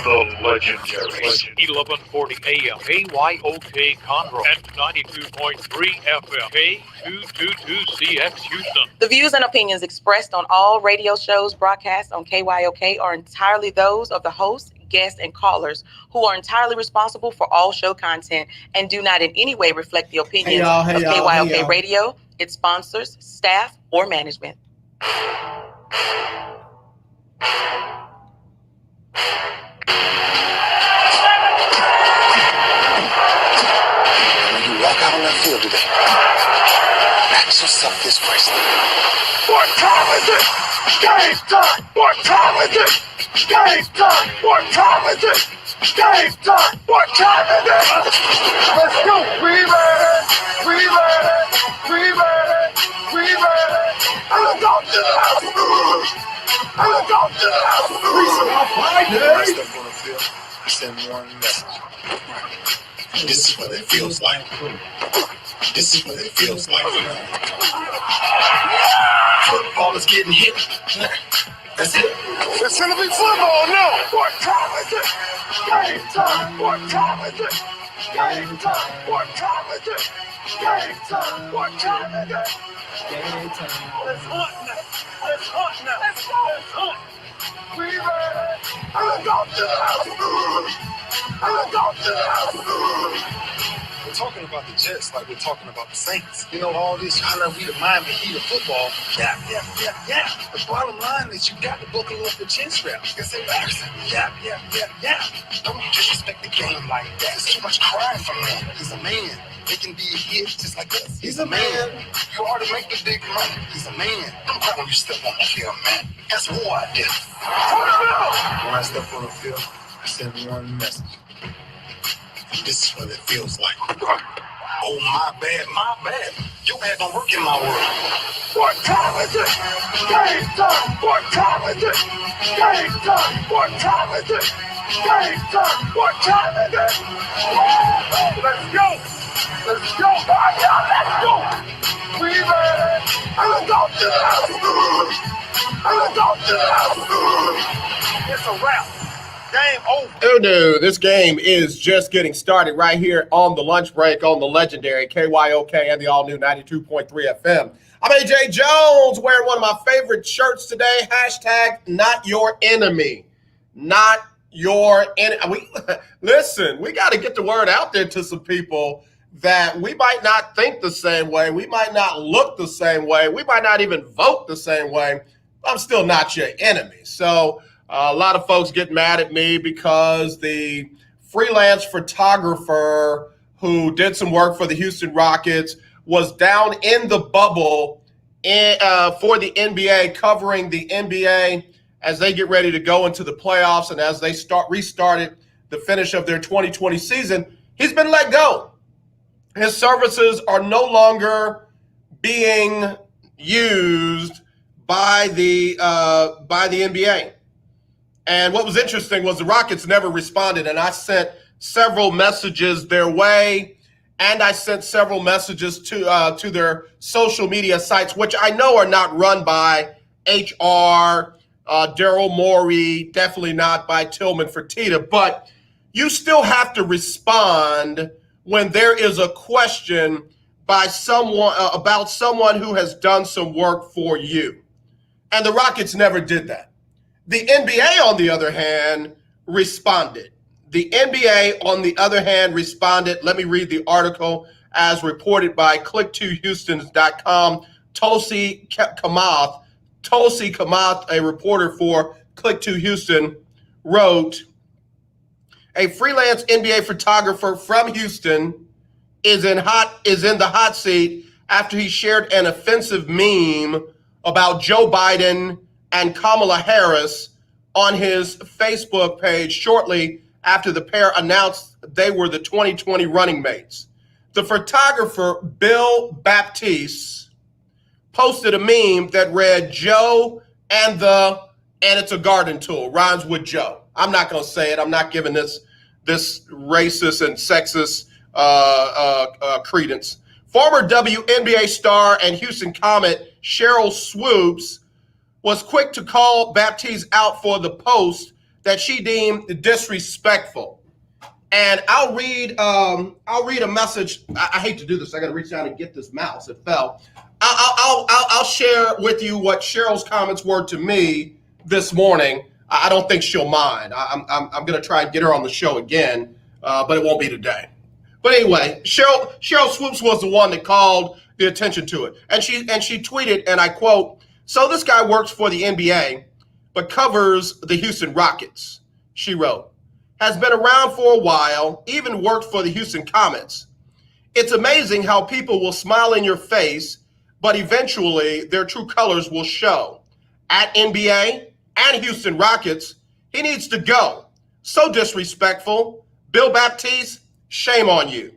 The Legendary 1140 AM KYOK Conroe and 92.3 FM K222CX Houston. The views and opinions expressed on all radio shows broadcast on KYOK are entirely those of the host, guests, and callers who are entirely responsible for all show content and do not in any way reflect the opinions of KYOK Radio, its sponsors, staff, or management. Walk out on that field today. Ask yourself this question. What time is it? Game time! What time is it? Game time! What time is it? Game time! What time is it? Let's go! We ready! We ready! We ready! We ready! Let's go to the house! Let's go to the house! Freestyle Friday! When I step on the field, I send one message. This is what it feels like. This is what it feels like. Football is getting hit. That's it. It's gonna be football now. What time is it? Game time. What time is it? Game time. What time is it? Game time. What time is it? Game time. Let's hunt now. Let's hunt now. Let's go. Let's hunt. We ready? Let's go to the house. Let's go to the house. We're talking about the Jets like we're talking about the Saints. You know, all this, I know we the Miami Heat of football. Yeah. The bottom line is you got to buckle up the chin straps. It's embarrassing. Yeah. Don't disrespect the game like that. There's too much crying from him. He's a man. They can be a hit just like us. He's a man. You already make the big money. He's a man. Don't cry when you step on the field, man. That's war I did. When I step on the field, I send one message. This is what it feels like. Oh, my bad. Your bad don't work in my world. What time is it? Game time. What time is it? Game time. What time is it? Game time. What time is it? Let's go. Let's go. Let's go. We ready? Let's go to the house. Let's go to the house. It's a wrap. Game over. Oh no, this game is just getting started right here on the lunch break on the Legendary KYOK and the all-new 92.3 FM. I'm AJ Jones wearing one of my favorite shirts today. Hashtag not your enemy. Not your enemy. Listen, we got to get the word out there to some people that we might not think the same way. We might not look the same way. We might not even vote the same way. I'm still not your enemy. So a lot of folks get mad at me because the freelance photographer who did some work for the Houston Rockets was down in the bubble for the NBA, covering the NBA as they get ready to go into the playoffs and as they restarted the finish of their 2020 season. He's been let go. His services are no longer being used by the NBA. And what was interesting was the Rockets never responded, and I sent several messages their way, and I sent several messages to their social media sites, which I know are not run by HR, Daryl Morey, definitely not by Tillman Fertitta, but you still have to respond when there is a question by someone about someone who has done some work for you. And the Rockets never did that. The NBA, on the other hand, responded. The NBA, on the other hand, responded. Let me read the article as reported by click2houstons.com. Tulsi Kamath, a reporter for Click2 Houston, wrote, a freelance NBA photographer from Houston is in the hot seat after he shared an offensive meme about Joe Biden and Kamala Harris on his Facebook page shortly after the pair announced they were the 2020 running mates. The photographer, Bill Baptiste, posted a meme that read Joe and it's a garden tool, rhymes with Joe. I'm not going to say it. I'm not giving this racist and sexist credence. Former WNBA star and Houston Comet Cheryl Swoops was quick to call Baptiste out for the post that she deemed disrespectful. And I'll read a message. I hate to do this. I got to reach out and get this mouse. It fell. I'll share with you what Cheryl's comments were to me this morning. I don't think she'll mind. I'm going to try and get her on the show again, but it won't be today. But anyway, Cheryl Swoops was the one that called the attention to it. And she tweeted, and I quote, "So this guy works for the NBA, but covers the Houston Rockets," she wrote. "Has been around for a while, even worked for the Houston Comets. It's amazing how people will smile in your face, but eventually their true colors will show. At NBA and Houston Rockets, he needs to go. So disrespectful. Bill Baptiste, shame on you."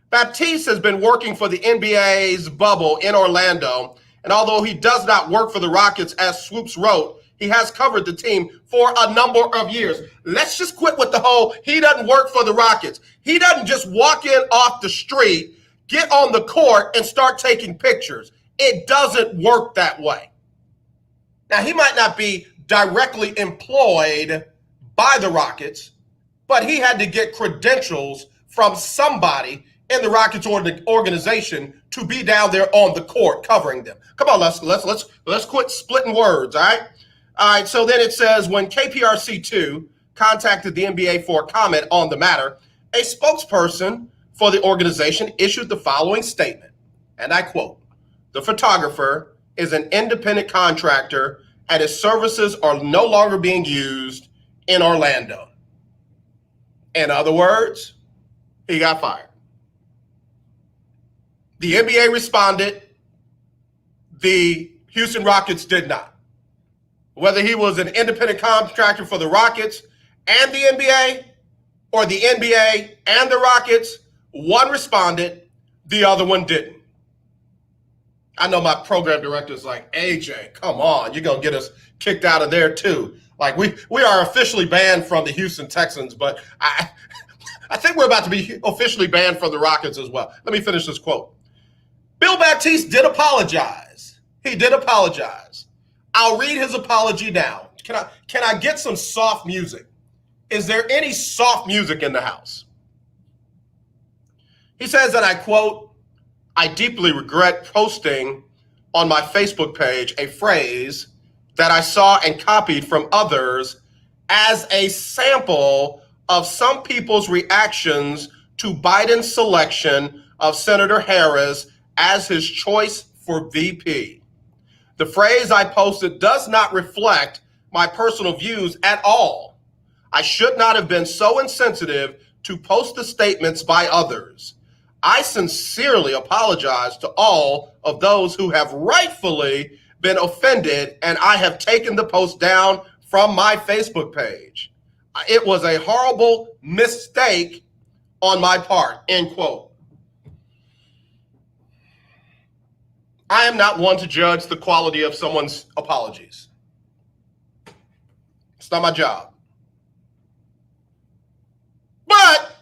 Baptiste has been working for the NBA's bubble in Orlando, and although he does not work for the Rockets, as Swoops wrote, he has covered the team for a number of years. Let's just quit with the whole, he doesn't work for the Rockets. He doesn't just walk in off the street, get on the court, and start taking pictures. It doesn't work that way. Now, he might not be directly employed by the Rockets, but he had to get credentials from somebody in the Rockets organization to be down there on the court covering them. Come on, let's quit splitting words, all right? All right, so then it says, when KPRC2 contacted the NBA for a comment on the matter, a spokesperson for the organization issued the following statement, and I quote, "The photographer is an independent contractor and his services are no longer being used in Orlando." In other words, he got fired. The NBA responded. The Houston Rockets did not. Whether he was an independent contractor for the Rockets and the NBA, or the NBA and the Rockets, one responded, the other one didn't. I know my program director is like, AJ, come on, you're going to get us kicked out of there too. Like we are officially banned from the Houston Texans, but I think we're about to be officially banned from the Rockets as well. Let me finish this quote. Bill Baptiste did apologize. He did apologize. I'll read his apology now. Can I get some soft music? Is there any soft music in the house? He says, and I quote, "I deeply regret posting on my Facebook page a phrase that I saw and copied from others as a sample of some people's reactions to Biden's selection of Senator Harris as his choice for VP. The phrase I posted does not reflect my personal views at all. I should not have been so insensitive to post the statements by others. I sincerely apologize to all of those who have rightfully been offended, and I have taken the post down from my Facebook page. It was a horrible mistake on my part," end quote. I am not one to judge the quality of someone's apologies. It's not my job. But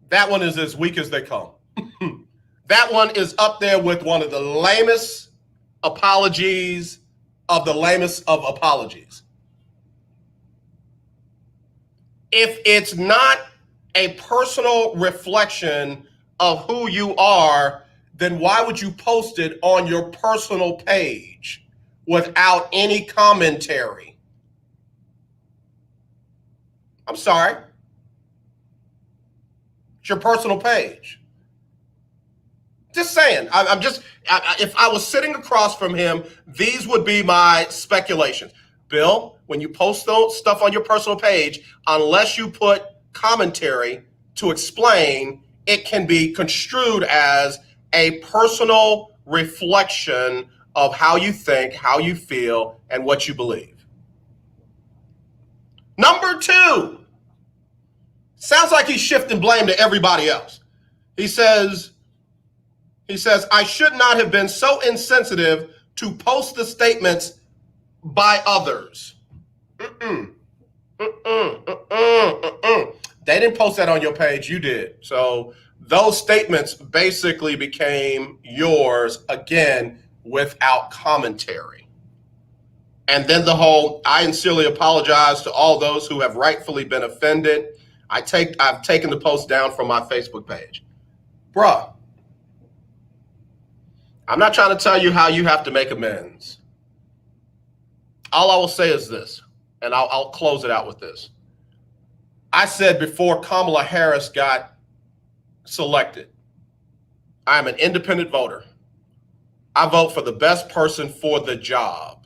that one is as weak as they come. That one is up there with one of the lamest apologies of the lamest of apologies. If it's not a personal reflection of who you are, then why would you post it on your personal page without any commentary? I'm sorry. It's your personal page. Just saying. If I was sitting across from him, these would be my speculations. Bill, when you post those stuff on your personal page, unless you put commentary to explain, it can be construed as a personal reflection of how you think, how you feel, and what you believe. Number two, sounds like he's shifting blame to everybody else. He says, I should not have been so insensitive to post the statements by others. They didn't post that on your page, you did. So those statements basically became yours again without commentary. And then the whole, I sincerely apologize to all those who have rightfully been offended. I've taken the post down from my Facebook page. Bruh, I'm not trying to tell you how you have to make amends. All I will say is this, and I'll close it out with this. I said before Kamala Harris got selected, I'm an independent voter. I vote for the best person for the job.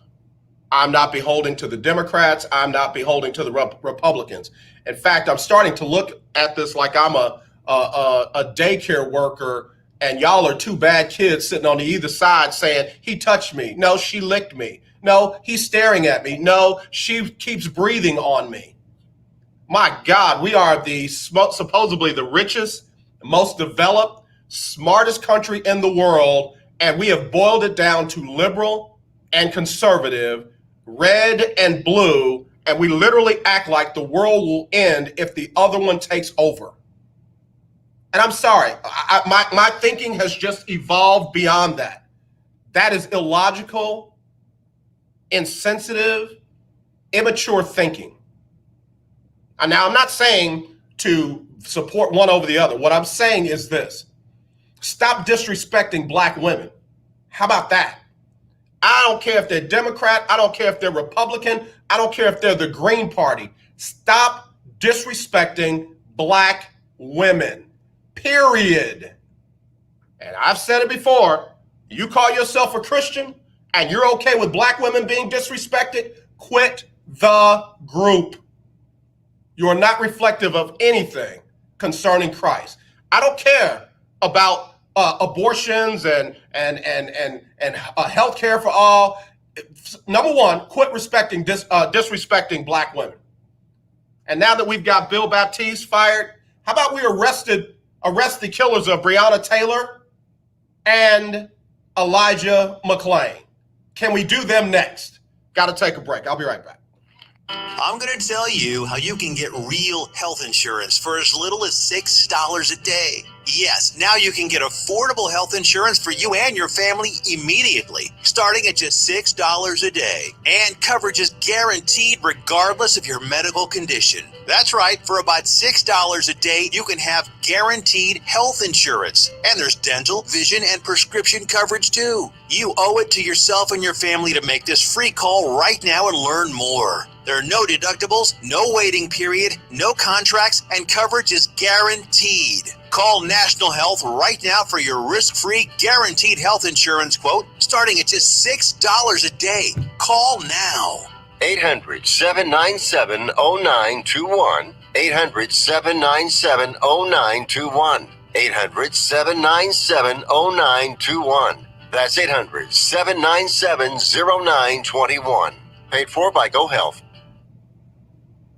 I'm not beholden to the Democrats. I'm not beholden to the Republicans. In fact, I'm starting to look at this like I'm a daycare worker and y'all are two bad kids sitting on the either side saying, he touched me. No, she licked me. No, he's staring at me. No, she keeps breathing on me. My God, we are supposedly the richest, most developed, smartest country in the world, and we have boiled it down to liberal and conservative, red and blue, and we literally act like the world will end if the other one takes over. And I'm sorry, my thinking has just evolved beyond that. That is illogical, insensitive, immature thinking. And now I'm not saying to support one over the other. What I'm saying is this. Stop disrespecting black women. How about that? I don't care if they're Democrat. I don't care if they're Republican. I don't care if they're the Green Party. Stop disrespecting black women, period. And I've said it before. You call yourself a Christian and you're okay with black women being disrespected, quit the group. You are not reflective of anything concerning Christ. I don't care about abortions and health care for all. Number one, quit disrespecting black women. And now that we've got Bill Baptiste fired, how about we arrest the killers of Breonna Taylor and Elijah McClain? Can we do them next? Got to take a break. I'll be right back. I'm going to tell you how you can get real health insurance for as little as $6 a day. Yes, now you can get affordable health insurance for you and your family immediately, starting at just $6 a day. And coverage is guaranteed regardless of your medical condition. That's right, for about $6 a day, you can have guaranteed health insurance. And there's dental, vision, and prescription coverage too. You owe it to yourself and your family to make this free call right now and learn more. There are no deductibles, no waiting period, no contracts, and coverage is guaranteed. Call National Health right now for your risk-free guaranteed health insurance quote starting at just $6 a day. Call now. 800-797-0921. 800-797-0921. 800-797-0921. That's 800-797-0921. Paid for by Go Health.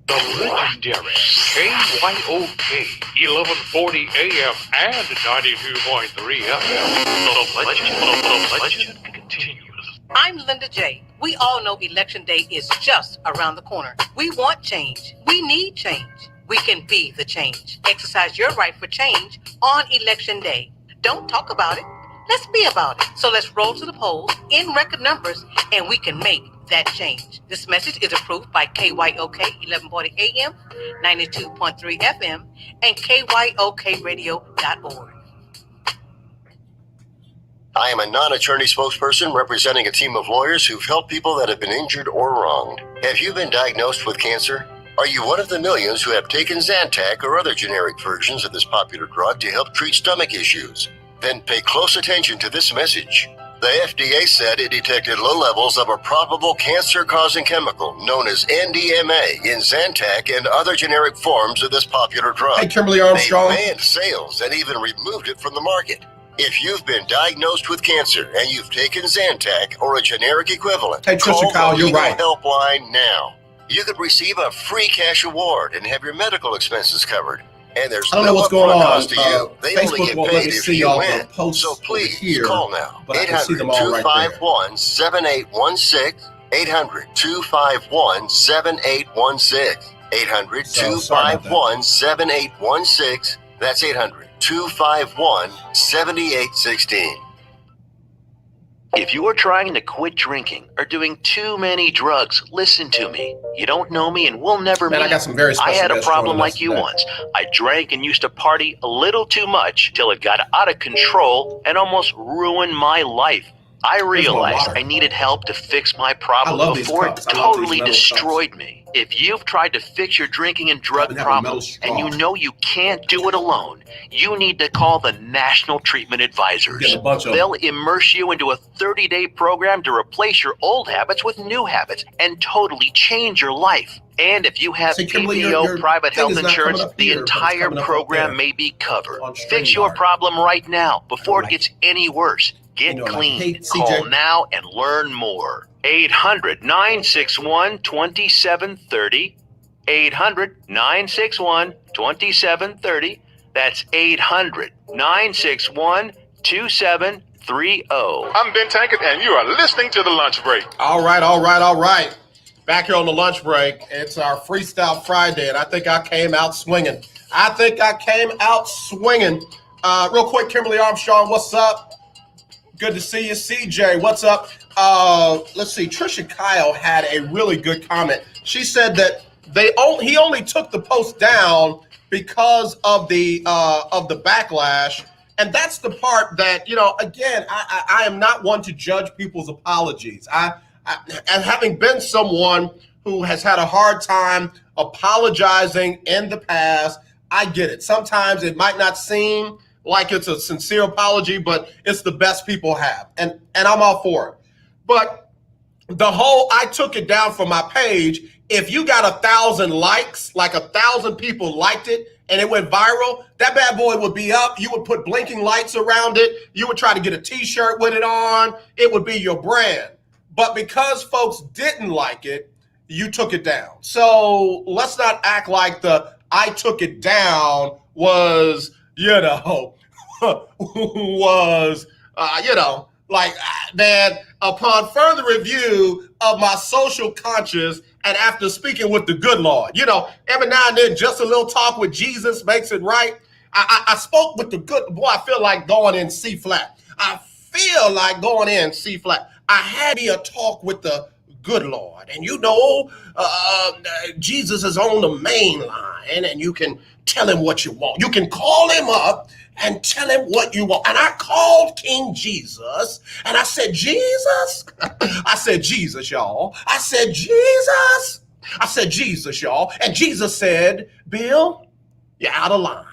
The legendary KYOK 1140 AM and 92.3 FM. The legend continues. I'm Linda J. We all know Election Day is just around the corner. We want change. We need change. We can be the change. Exercise your right for change on Election Day. Don't talk about it. Let's be about it. So let's roll to the polls in record numbers and we can make that change. This message is approved by KYOK 1140 AM, 92.3 FM, and KYOKradio.org. I am a non-attorney spokesperson representing a team of lawyers who've helped people that have been injured or wronged. Have you been diagnosed with cancer? Are you one of the millions who have taken Zantac or other generic versions of this popular drug to help treat stomach issues? Then pay close attention to this message. The FDA said it detected low levels of a probable cancer-causing chemical known as NDMA in Zantac and other generic forms of this popular drug. Hey, Kimberly Armstrong. They banned sales and even removed it from the market. If you've been diagnosed with cancer and you've taken Zantac or a generic equivalent, hey, Trisha call the you're legal right. helpline now. You could receive a free cash award and have your medical expenses covered. And there's I don't know no what's going upfront on. cost to you. They only Facebook get won't let paid me if see you all win. the posts So please here, call now. but I can see them all right there. 800-251-7816. 800-251-7816. 800-251-7816. That's 800-251-7816. If you are trying to quit drinking or doing too many drugs, listen to me. You don't know me and we'll never meet. I got some very special I had a guests problem joining us like you today. once. I drank and used to party a little too much till it got out of control and almost ruined my life. I realized I needed help to fix my problem before it totally destroyed me. If you've tried to fix your drinking and drug problems and you know you can't do it alone, you need to call the National Treatment Advisors. They'll immerse you into a 30-day program to replace your old habits with new habits and totally change your life. And if you have PPO private health insurance, the entire program may be covered. Fix your problem right now before it gets any worse. Get clean. Call now and learn more. 800-961-2730. 800-961-2730. That's 800-961-2730. I'm Ben Tankett, and you are listening to The Lunch Break. All right. Back here on the lunch break, it's our Freestyle Friday, and I think I came out swinging. Real quick, Kimberly Armstrong, what's up? Good to see you. CJ, what's up? Let's see. Trisha Kyle had a really good comment. She said that he only took the post down because of the backlash, and that's the part that, again, I am not one to judge people's apologies. And having been someone who has had a hard time apologizing in the past, I get it. Sometimes it might not seem like it's a sincere apology, but it's the best people have. And I'm all for it. But the whole, I took it down from my page. If you got 1,000 likes, like 1,000 people liked it and it went viral, that bad boy would be up. You would put blinking lights around it. You would try to get a t-shirt with it on. It would be your brand. But because folks didn't like it, you took it down. So let's not act like the I took it down was, man, upon further review of my social conscience and after speaking with the good Lord, every now and then just a little talk with Jesus makes it right. I spoke with the good, boy, I feel like going in C flat. I had me a talk with the good Lord. And Jesus is on the main line and you can tell him what you want. You can call him up and tell him what you want. And I called King Jesus and I said, Jesus. I said, Jesus, y'all. I said, Jesus, y'all. And Jesus said, Bill, you're out of line.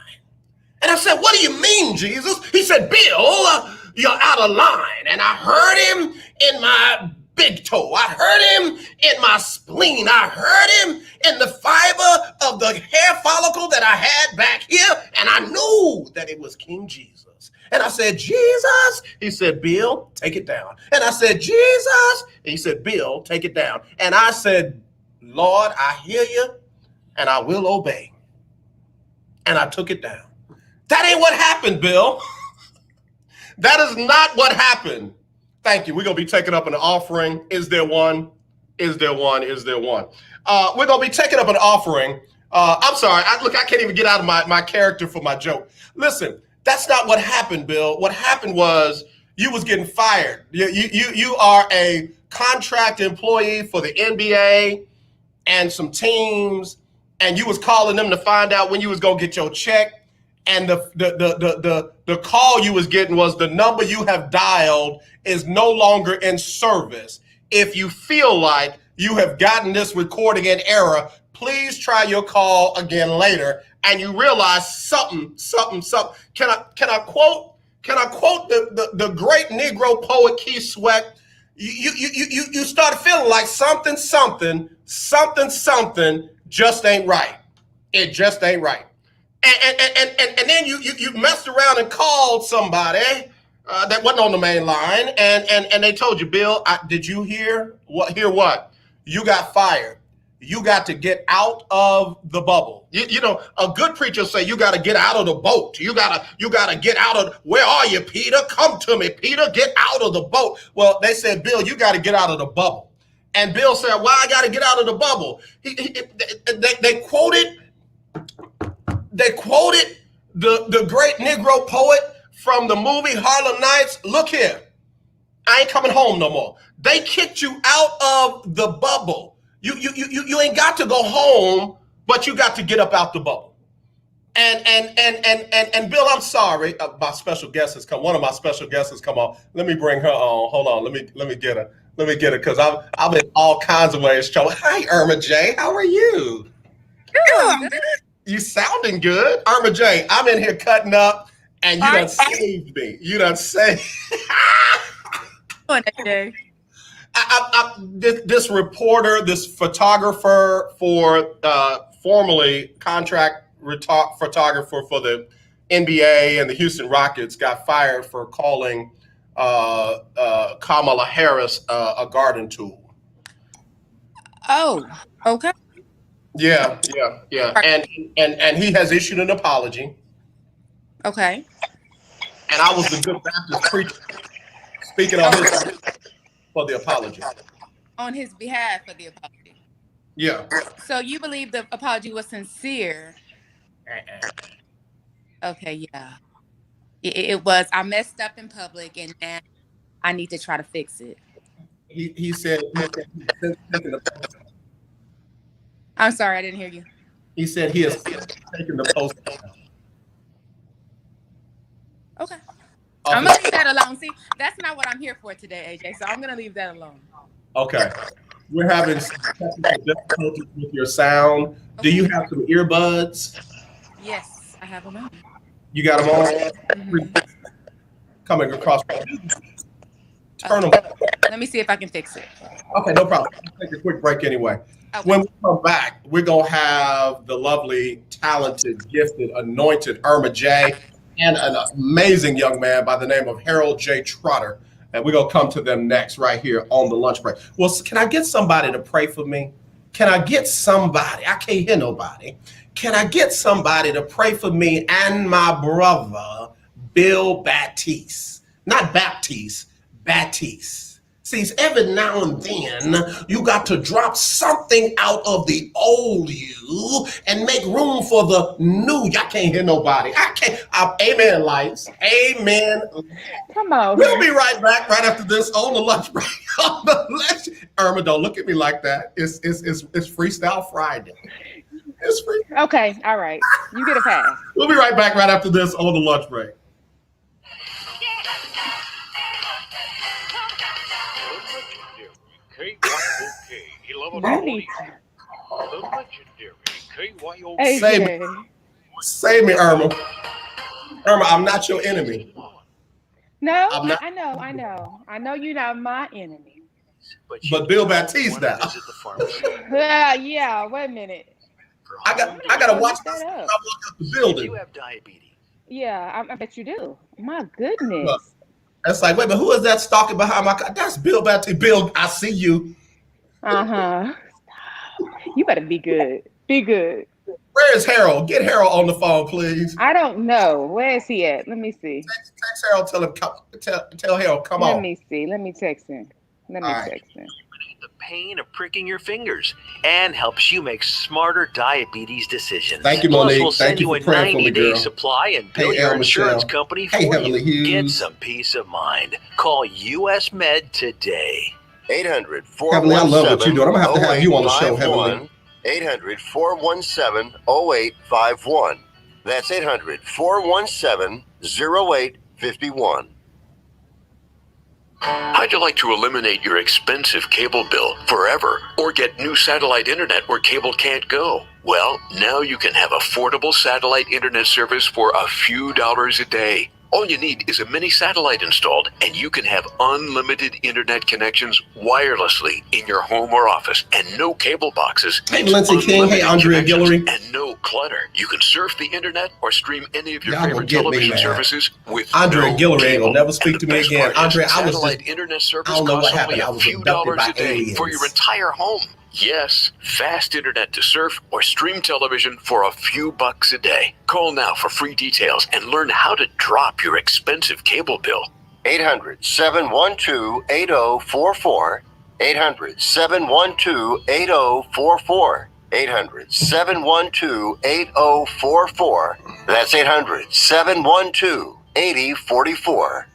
And I said, what do you mean, Jesus? He said, Bill, you're out of line. And I heard him in my big toe. I heard him in my spleen. I heard him in the fiber of the hair follicle that I had back here. And I knew that it was King Jesus. And I said, Jesus. He said, Bill, take it down. And I said, Jesus. He said, Bill, take it down. And I said, Lord, I hear you and I will obey. And I took it down. That ain't what happened, Bill. That is not what happened. Thank you. We're going to be taking up an offering. Is there one? We're going to be taking up an offering. I'm sorry. I can't even get out of my character for my joke. Listen, that's not what happened, Bill. What happened was you was getting fired. You are a contract employee for the NBA and some teams, and you was calling them to find out when you was going to get your check. And the call you was getting was the number you have dialed is no longer in service. If you feel like you have gotten this recording in error, please try your call again later. And you realize something. Can I quote the great Negro poet Keith Sweat? You start feeling like something just ain't right. It just ain't right. And then you messed around and called somebody that wasn't on the main line, and they told you, Bill, did you hear what? You got fired. You got to get out of the bubble. A good preacher say you got to get out of the boat. You got to get out of. Where are you, Peter? Come to me, Peter. Get out of the boat. Well, they said, Bill, you got to get out of the bubble. And Bill said, why I got to get out of the bubble? They quoted the great Negro poet from the movie Harlem Nights. Look here. I ain't coming home no more. They kicked you out of the bubble. You ain't got to go home, but you got to get up out the bubble. And Bill, I'm sorry. My special guest has come. One of my special guests has come on. Let me bring her on. Hold on. Let me get her. Let me get her because I'm in all kinds of ways trouble. Hi, Erma J. How are you? Good. You sounding good, Erma J. I'm in here cutting up, and you done saved me. You done saved. This reporter, this photographer for formerly contract photographer for the NBA and the Houston Rockets got fired for calling Kamala Harris a garden tool. Oh, okay. Yeah. And he has issued an apology. Okay. And I was the good Baptist preacher speaking on his for the apology. On his behalf for the apology. Yeah. So you believe the apology was sincere? Okay, yeah. It was. I messed up in public, and now I need to try to fix it. He said I'm sorry, I didn't hear you. He said he has taken the post. Okay. I'm gonna leave that alone. See, that's not what I'm here for today, AJ. So I'm gonna leave that alone. Okay. We're having technical difficulties with your sound. Okay. Do you have some earbuds? Yes, I have them on. You got them on? Mm-hmm. Coming across. Turn them. Let me see if I can fix it. Okay, no problem. I'll take a quick break anyway. Okay. When we come back, we're going to have the lovely, talented, gifted, anointed Erma J and an amazing young man by the name of Harold Jay Trotter. And we're going to come to them next right here on the lunch break. Well, can I get somebody to pray for me? Can I get somebody? I can't hear nobody. Can I get somebody to pray for me and my brother, Bill Baptiste? Not Baptiste, Baptiste. See, every now and then you got to drop something out of the old you and make room for the new. I can't hear nobody. I can't. Amen, lights. Amen. Come on. We'll be right back right after this on the lunch break. Erma, don't look at me like that. It's Freestyle Friday. It's free. Okay. All right. You get a pass. We'll be right back right after this on the lunch break. KYOK 1140. The legendary KYOK. Save me, Erma. Erma, I'm not your enemy. No, I know you're not my enemy. But Bill Baptiste now. Yeah, wait a minute. I gotta watch this when I walk out the building. You have diabetes. Yeah, I bet you do. My goodness. Look, it's like, wait, but who is that stalking behind my car? That's Bill Baptiste. Bill, I see you. You better be good. Be good. Where is Harold? Get Harold on the phone, please. I don't know. Where is he at? Let me see. Text Harold. Tell Harold, come on. Let me see. Let me text him. Text him. The pain of pricking your fingers and helps you make smarter diabetes decisions. Thank you, Monique. We'll send you a 90-day supply and bill your insurance company for you. Get some peace of mind. Call US Med today. 800-417-0851. Heavenly, I love what you're doing. I'm going to have to have you on the show, Heavenly. 800-417-0851. That's 800-417-0851. How'd you like to eliminate your expensive cable bill forever or get new satellite internet where cable can't go? Well, now you can have affordable satellite internet service for a few dollars a day. All you need is a mini satellite installed, and you can have unlimited internet connections wirelessly in your home or office, and no cable boxes. Hey, Lindsey King. Hey, Andrea Guillory. And no clutter. You can surf the internet or stream any of your favorite television services with Andrea Guillory will never speak to me again. Andrea, satellite internet service costs only a few dollars a day for your entire home. Yes, fast internet to surf or stream television for a few bucks a day. Call now for free details and learn how to drop your expensive cable bill. 800-712-8044. 800-712-8044. 800-712-8044. That's 800-712-8044.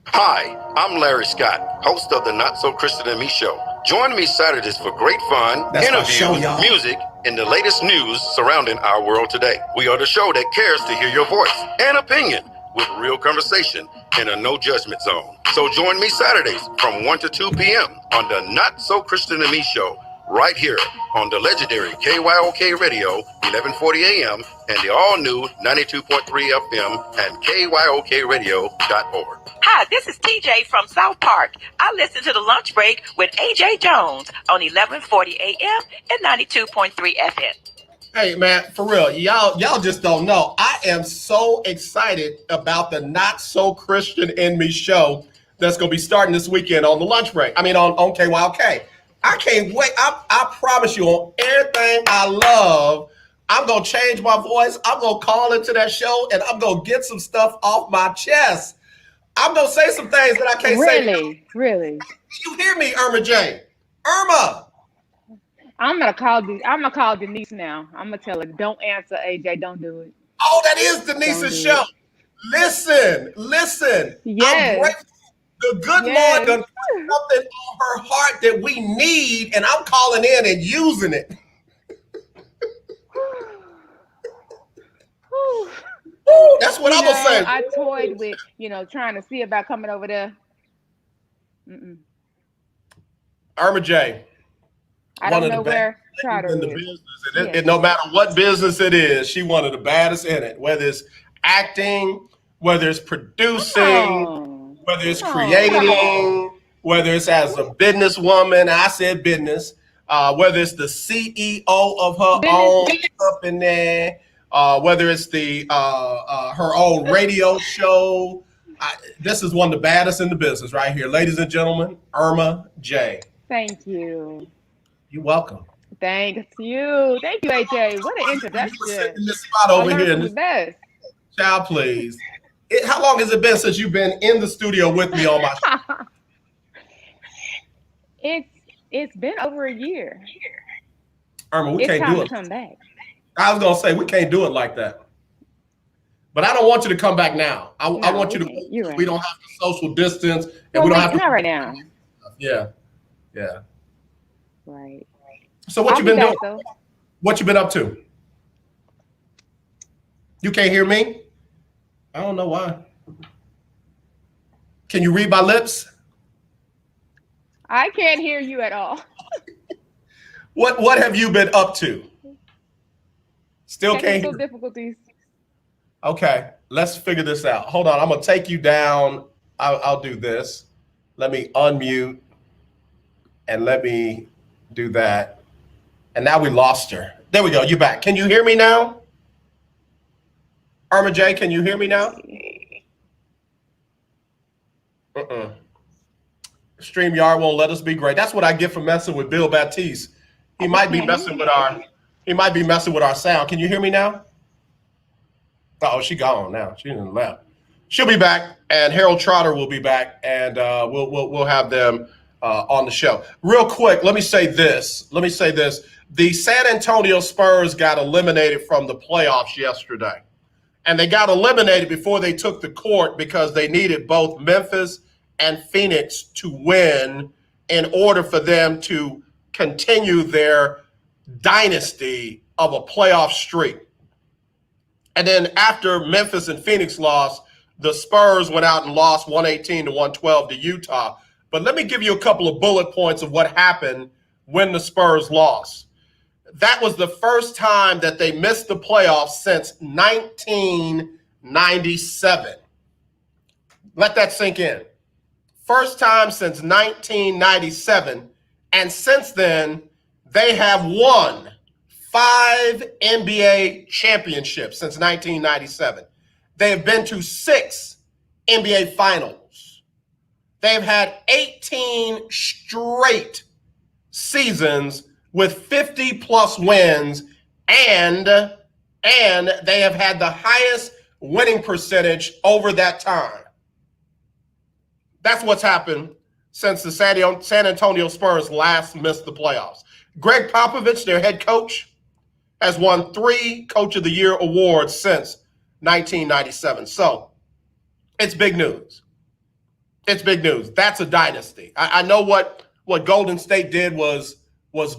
Hi, I'm Larry Scott, host of the Not So Christian and Me Show. Join me Saturdays for great fun, interviews, music, and the latest news surrounding our world today. We are the show that cares to hear your voice and opinion with real conversation in a no judgment zone. So join me Saturdays from 1 to 2 p.m. on the Not So Christian and Me Show, right here on the legendary KYOK Radio, 1140 AM, and the all-new 92.3 FM and KYOKradio.org. Hi, this is TJ from South Park. I listen to the lunch break with AJ Jones on 1140 AM and 92.3 FM. Hey man, for real, y'all just don't know. I am so excited about the Not So Christian in Me show that's gonna be starting this weekend on the lunch break. I mean on KYOK. I can't wait. I promise you, on everything I love, I'm gonna change my voice. I'm gonna call into that show and I'm gonna get some stuff off my chest. I'm gonna say some things that I can't say. Really? You hear me, Erma J? Erma. I'm gonna call Denise now. I'm gonna tell her, don't answer, AJ. Don't do it. Oh, that is Denise's show. Listen. Yes. I'm grateful. The good Lord done put something on her heart that we need, and I'm calling in and using it. Ooh, that's what I'm gonna say. I toyed with, trying to see about coming over there. Erma J. I don't know where Trotter is. In the business, and no matter what business it is, she one of the baddest in it. Whether it's acting, whether it's producing, whether it's creating, whether it's as a businesswoman. I said business. Whether it's the CEO of her own company. Whether it's the her own radio show. This is one of the baddest in the business right here. Ladies and gentlemen, Erma J. Thank you. You're welcome. Thank you. Thank you, AJ. What an introduction. You were sitting in this spot over here. The best. Child, please. How long has it been since you've been in the studio with me on my show? It's been over a year. Erma, we can't do it. Come back. I was gonna say we can't do it like that. But I don't want you to come back now. I want you to. Right. We don't have to social distance, and we don't have to. Not right now. Yeah. Right. So what you been doing? What you been up to? You can't hear me? I don't know why. Can you read my lips? I can't hear you at all. What have you been up to? Still can't hear. Difficulties. Okay, let's figure this out. Hold on, I'm gonna take you down. I'll do this. Let me unmute and let me do that. And now we lost her. There we go. You're back. Can you hear me now? Erma J, can you hear me now? StreamYard won't let us be great. That's what I get for messing with Bill Baptiste. He might be messing with our sound. Can you hear me now? Oh, she gone now. She didn't left. She'll be back, and Harold Trotter will be back, and we'll have them on the show. Real quick, let me say this. The San Antonio Spurs got eliminated from the playoffs yesterday. And they got eliminated before they took the court because they needed both Memphis and Phoenix to win in order for them to continue their dynasty of a playoff streak. And then after Memphis and Phoenix lost, the Spurs went out and lost 118 to 112 to Utah. But let me give you a couple of bullet points of what happened when the Spurs lost. That was the first time that they missed the playoffs since 1997. Let that sink in. First time since 1997. And since then, they have won 5 NBA championships since 1997. They have been to 6 NBA finals. They've had 18 straight seasons with 50 plus wins, and they have had the highest winning percentage over that time. That's what's happened since the San Antonio Spurs last missed the playoffs. Greg Popovich, their head coach, has won 3 Coach of the Year awards since 1997. So it's big news. It's big news. That's a dynasty. I know what Golden State did was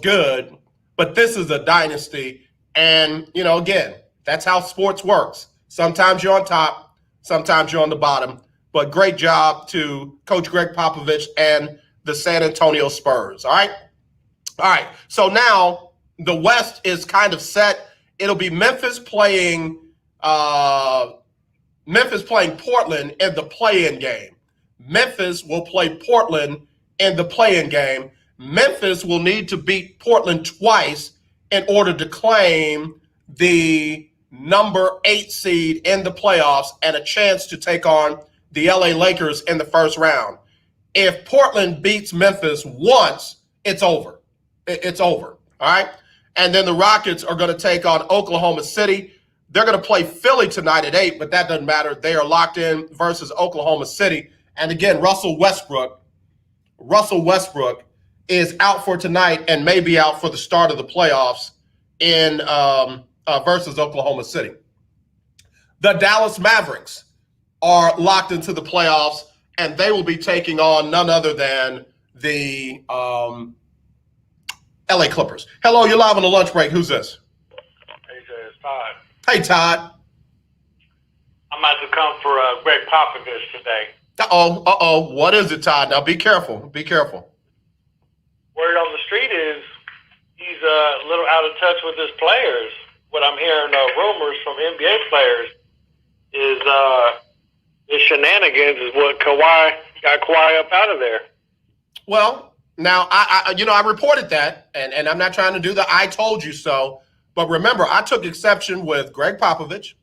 good, but this is a dynasty. And, again, that's how sports works. Sometimes you're on top, sometimes you're on the bottom. But great job to Coach Greg Popovich and the San Antonio Spurs. All right. So now the West is kind of set. It'll be Memphis playing Portland in the play-in game. Memphis will play Portland in the play-in game. Memphis will need to beat Portland twice in order to claim the number 8 seed in the playoffs and a chance to take on the LA Lakers in the first round. If Portland beats Memphis once, it's over. It's over. All right. And then the Rockets are going to take on Oklahoma City. They're going to play Philly tonight at 8, but that doesn't matter. They are locked in versus Oklahoma City. And again, Russell Westbrook is out for tonight and may be out for the start of the playoffs in versus Oklahoma City. The Dallas Mavericks are locked into the playoffs, and they will be taking on none other than the LA Clippers. Hello, you're live on the lunch break. Who's this? AJ, it's Todd. Hey, Todd. I'm about to come for Greg Popovich today. Uh-oh. What is it, Todd? Now, be careful. Word on the street is he's a little out of touch with his players. What I'm hearing rumors from NBA players is his shenanigans is what got Kawhi up out of there. Well, now, I reported that, and I'm not trying to do the I told you so, but remember, I took exception with Greg Popovich.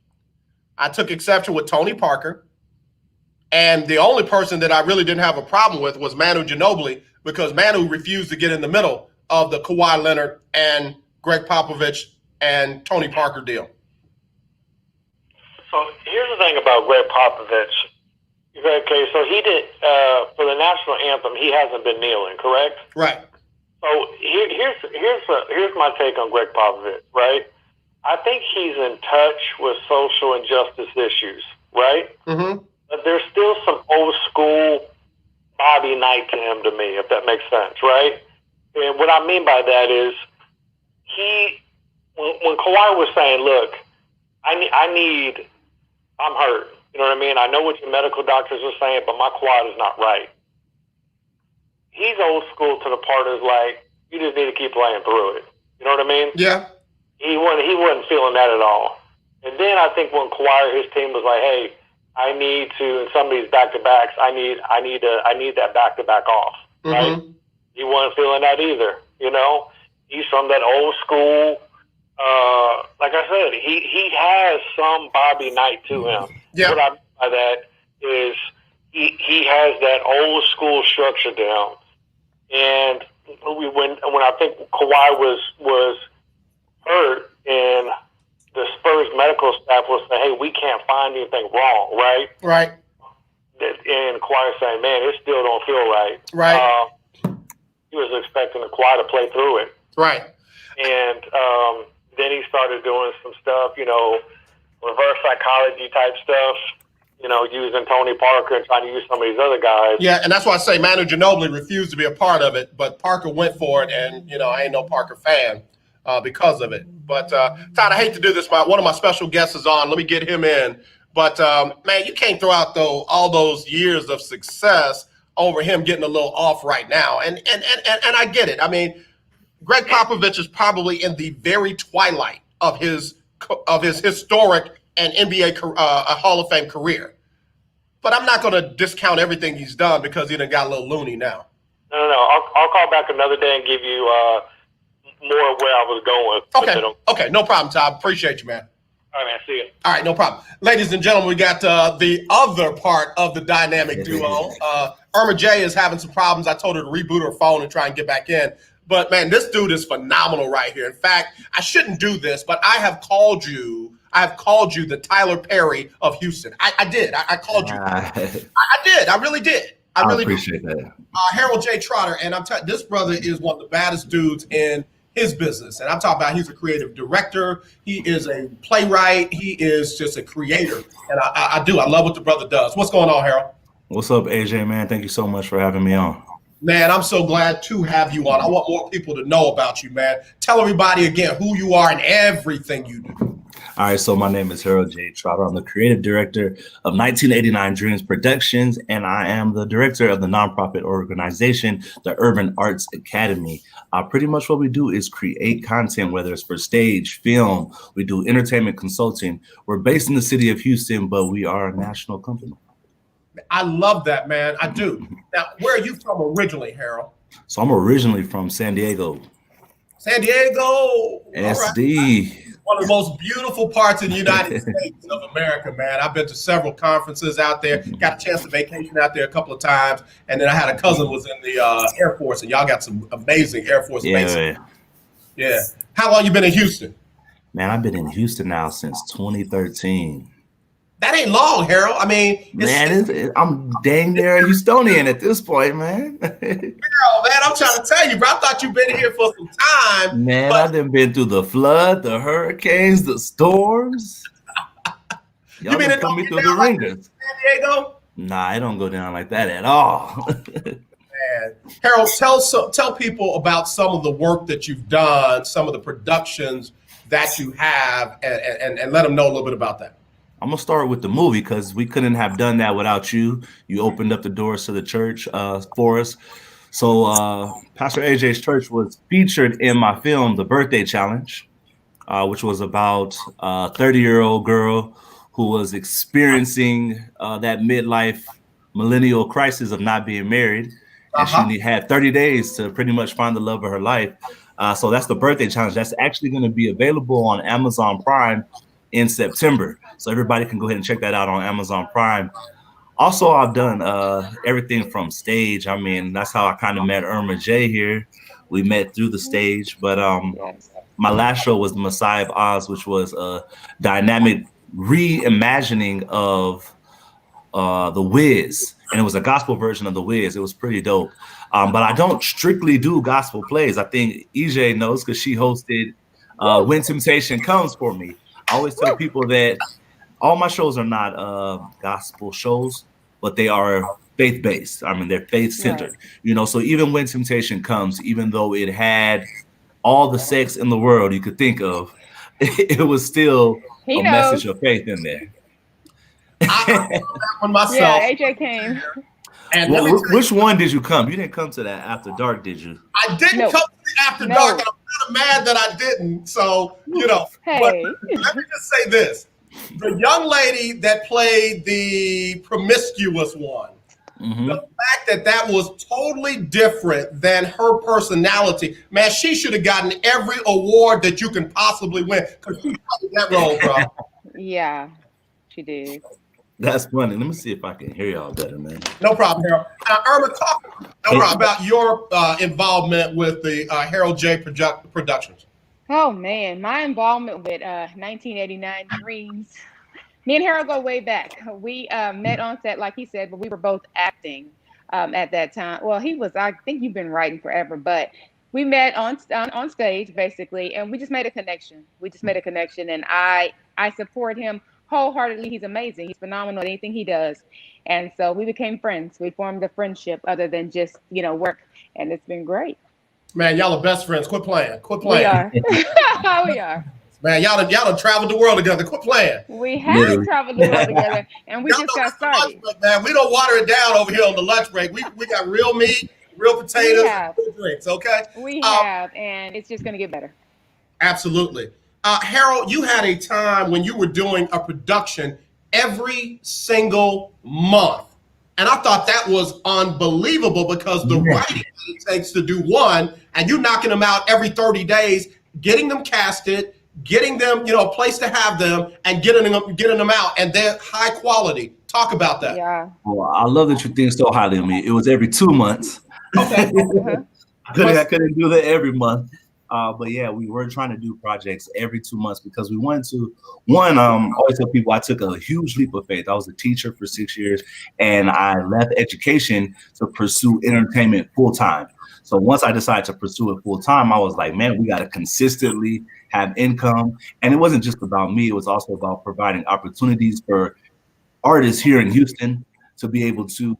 I took exception with Tony Parker. And the only person that I really didn't have a problem with was Manu Ginobili, because Manu refused to get in the middle of the Kawhi Leonard and Greg Popovich and Tony Parker deal. So here's the thing about Greg Popovich. Okay, so he did for the national anthem. He hasn't been kneeling, correct? Right. So here's my take on Greg Popovich. Right. I think he's in touch with social injustice issues. Right. Mm-hmm. But there's still some old school Bobby Knight to him, to me, if that makes sense. Right. And what I mean by that is when Kawhi was saying, "Look, I'm hurt." You know what I mean? I know what your medical doctors are saying, but my quad is not right. He's old school to the part of like, you just need to keep playing through it. You know what I mean? Yeah. He wasn't feeling that at all. And then I think when Kawhi, his team was like, hey, I need to, in some of these back-to-backs, I need that back-to-back off. Right? Mm-hmm. He wasn't feeling that either. You know? He's from that old school, like I said, he has some Bobby Knight to him. Yeah. What I mean by that is he has that old school structure down. And when I think Kawhi was hurt and the Spurs medical staff was saying, hey, we can't find anything wrong, right? Right. And Kawhi saying, man, it still don't feel right. Right. He was expecting Kawhi to play through it. Right. And then he started doing some stuff, reverse psychology type stuff, using Tony Parker and trying to use some of these other guys. Yeah, and that's why I say Manu Ginobili refused to be a part of it, but Parker went for it, and, I ain't no Parker fan because of it. But, Todd, I hate to do this, but one of my special guests is on. Let me get him in. But, man, you can't throw out, all those years of success over him getting a little off right now. And I get it. I mean, Greg Popovich is probably in the very twilight of his historic and NBA Hall of Fame career. But I'm not going to discount everything he's done because he done got a little loony now. No. I'll call back another day and give you more of where I was going. Okay, no problem, Todd. Appreciate you, man. All right, man. See you. All right, no problem. Ladies and gentlemen, we got the other part of the dynamic duo. Erma J is having some problems. I told her to reboot her phone and try and get back in. But, man, this dude is phenomenal right here. In fact, I shouldn't do this, but I have called you the Tyler Perry of Houston. I did. I called you. I did. I really did. I really appreciate that. Harold Jay Trotter, and this brother is one of the baddest dudes in his business. And I'm talking about he's a creative director. He is a playwright. He is just a creator. And I love what the brother does. What's going on, Harold? What's up, AJ, man? Thank you so much for having me on. Man, I'm so glad to have you on. I want more people to know about you, man. Tell everybody again who you are and everything you do. All right, so my name is Harold Jay Trotter. I'm the creative director of 1989 Dreams Productions, and I am the director of the nonprofit organization, the Urban Arts Academy. Pretty much what we do is create content, whether it's for stage, film. We do entertainment consulting. We're based in the city of Houston, but we are a national company. I love that, man. I do. Now, where are you from originally, Harold? So I'm originally from San Diego. San Diego. SD. Right. One of the most beautiful parts in the United States of America, man. I've been to several conferences out there. Got a chance to vacation out there a couple of times. And then I had a cousin who was in the Air Force, and y'all got some amazing Air Force bases. Yeah. How long you been in Houston? Man, I've been in Houston now since 2013. That ain't long, Harold. I mean, I'm dang near a Houstonian at this point, man. Harold, man, I'm trying to tell you, bro. I thought you've been here for some time. Man, I've been through the flood, the hurricanes, the storms. Y'all been put me through the ringers. San Diego? Nah, I don't go down like that at all. Man. Harold, tell people about some of the work that you've done, some of the productions that you have, and let them know a little bit about that. I'm gonna start with the movie because we couldn't have done that without you. You opened up the doors to the church for us. So Pastor AJ's church was featured in my film, The Birthday Challenge, which was about a 30-year-old girl who was experiencing that midlife millennial crisis of not being married. And she had 30 days to pretty much find the love of her life. So that's The Birthday Challenge. That's actually going to be available on Amazon Prime in September. So everybody can go ahead and check that out on Amazon Prime. Also, I've done everything from stage. I mean, that's how I kind of met Erma J here. We met through the stage, but my last show was The Messiah of Oz, which was a dynamic reimagining of The Wiz. And it was a gospel version of The Wiz. It was pretty dope. But I don't strictly do gospel plays. I think EJ knows because she hosted When Temptation Comes for me. I always tell people that all my shows are not gospel shows, but they are faith-based. I mean, they're faith-centered, you know. So even When Temptation Comes, even though it had all the sex in the world you could think of, it was still a message of faith in there. I that one myself. Yeah, AJ came. And which one did you come? You didn't come to that After Dark, did you? I didn't come to the After Dark, and I'm kind of mad that I didn't. So, you know, but let me just say this. The young lady that played the promiscuous one, the fact that was totally different than her personality, man, she should have gotten every award that you can possibly win because she played that role, bro. Yeah, she did. That's funny. Let me see if I can hear y'all better, man. No problem, Harold. Erma, talk about your involvement with the Harold J Productions. Oh, man. My involvement with 1989 Dreams. Me and Harold go way back. We met on set, like he said, but we were both acting at that time. Well, I think you've been writing forever, but we met on stage, basically, and we just made a connection. And I support him wholeheartedly. He's amazing. He's phenomenal at anything he does. And so we became friends. We formed a friendship other than just, work. And it's been great. Man, y'all are best friends. Quit playing. We are. We are. Man, y'all done traveled the world together. Quit playing. We have traveled the world together, and we just got started. Break, man, we don't water it down over here on the lunch break. We got real meat, real potatoes, real drinks, okay? We have, and it's just going to get better. Absolutely. Harold, you had a time when you were doing a production every single month. And I thought that was unbelievable because the writing that it takes to do one, and you knocking them out every 30 days, getting them casted, getting them, a place to have them, and getting them out, and they're high quality. Talk about that. Yeah. Well, I love that you think so highly of me. It was every 2 months. Okay. I couldn't do that every month. But yeah, we were trying to do projects every 2 months because we wanted to. I always tell people I took a huge leap of faith. I was a teacher for 6 years, and I left education to pursue entertainment full time. So once I decided to pursue it full time, I was like, man, we got to consistently have income. And it wasn't just about me. It was also about providing opportunities for artists here in Houston to be able to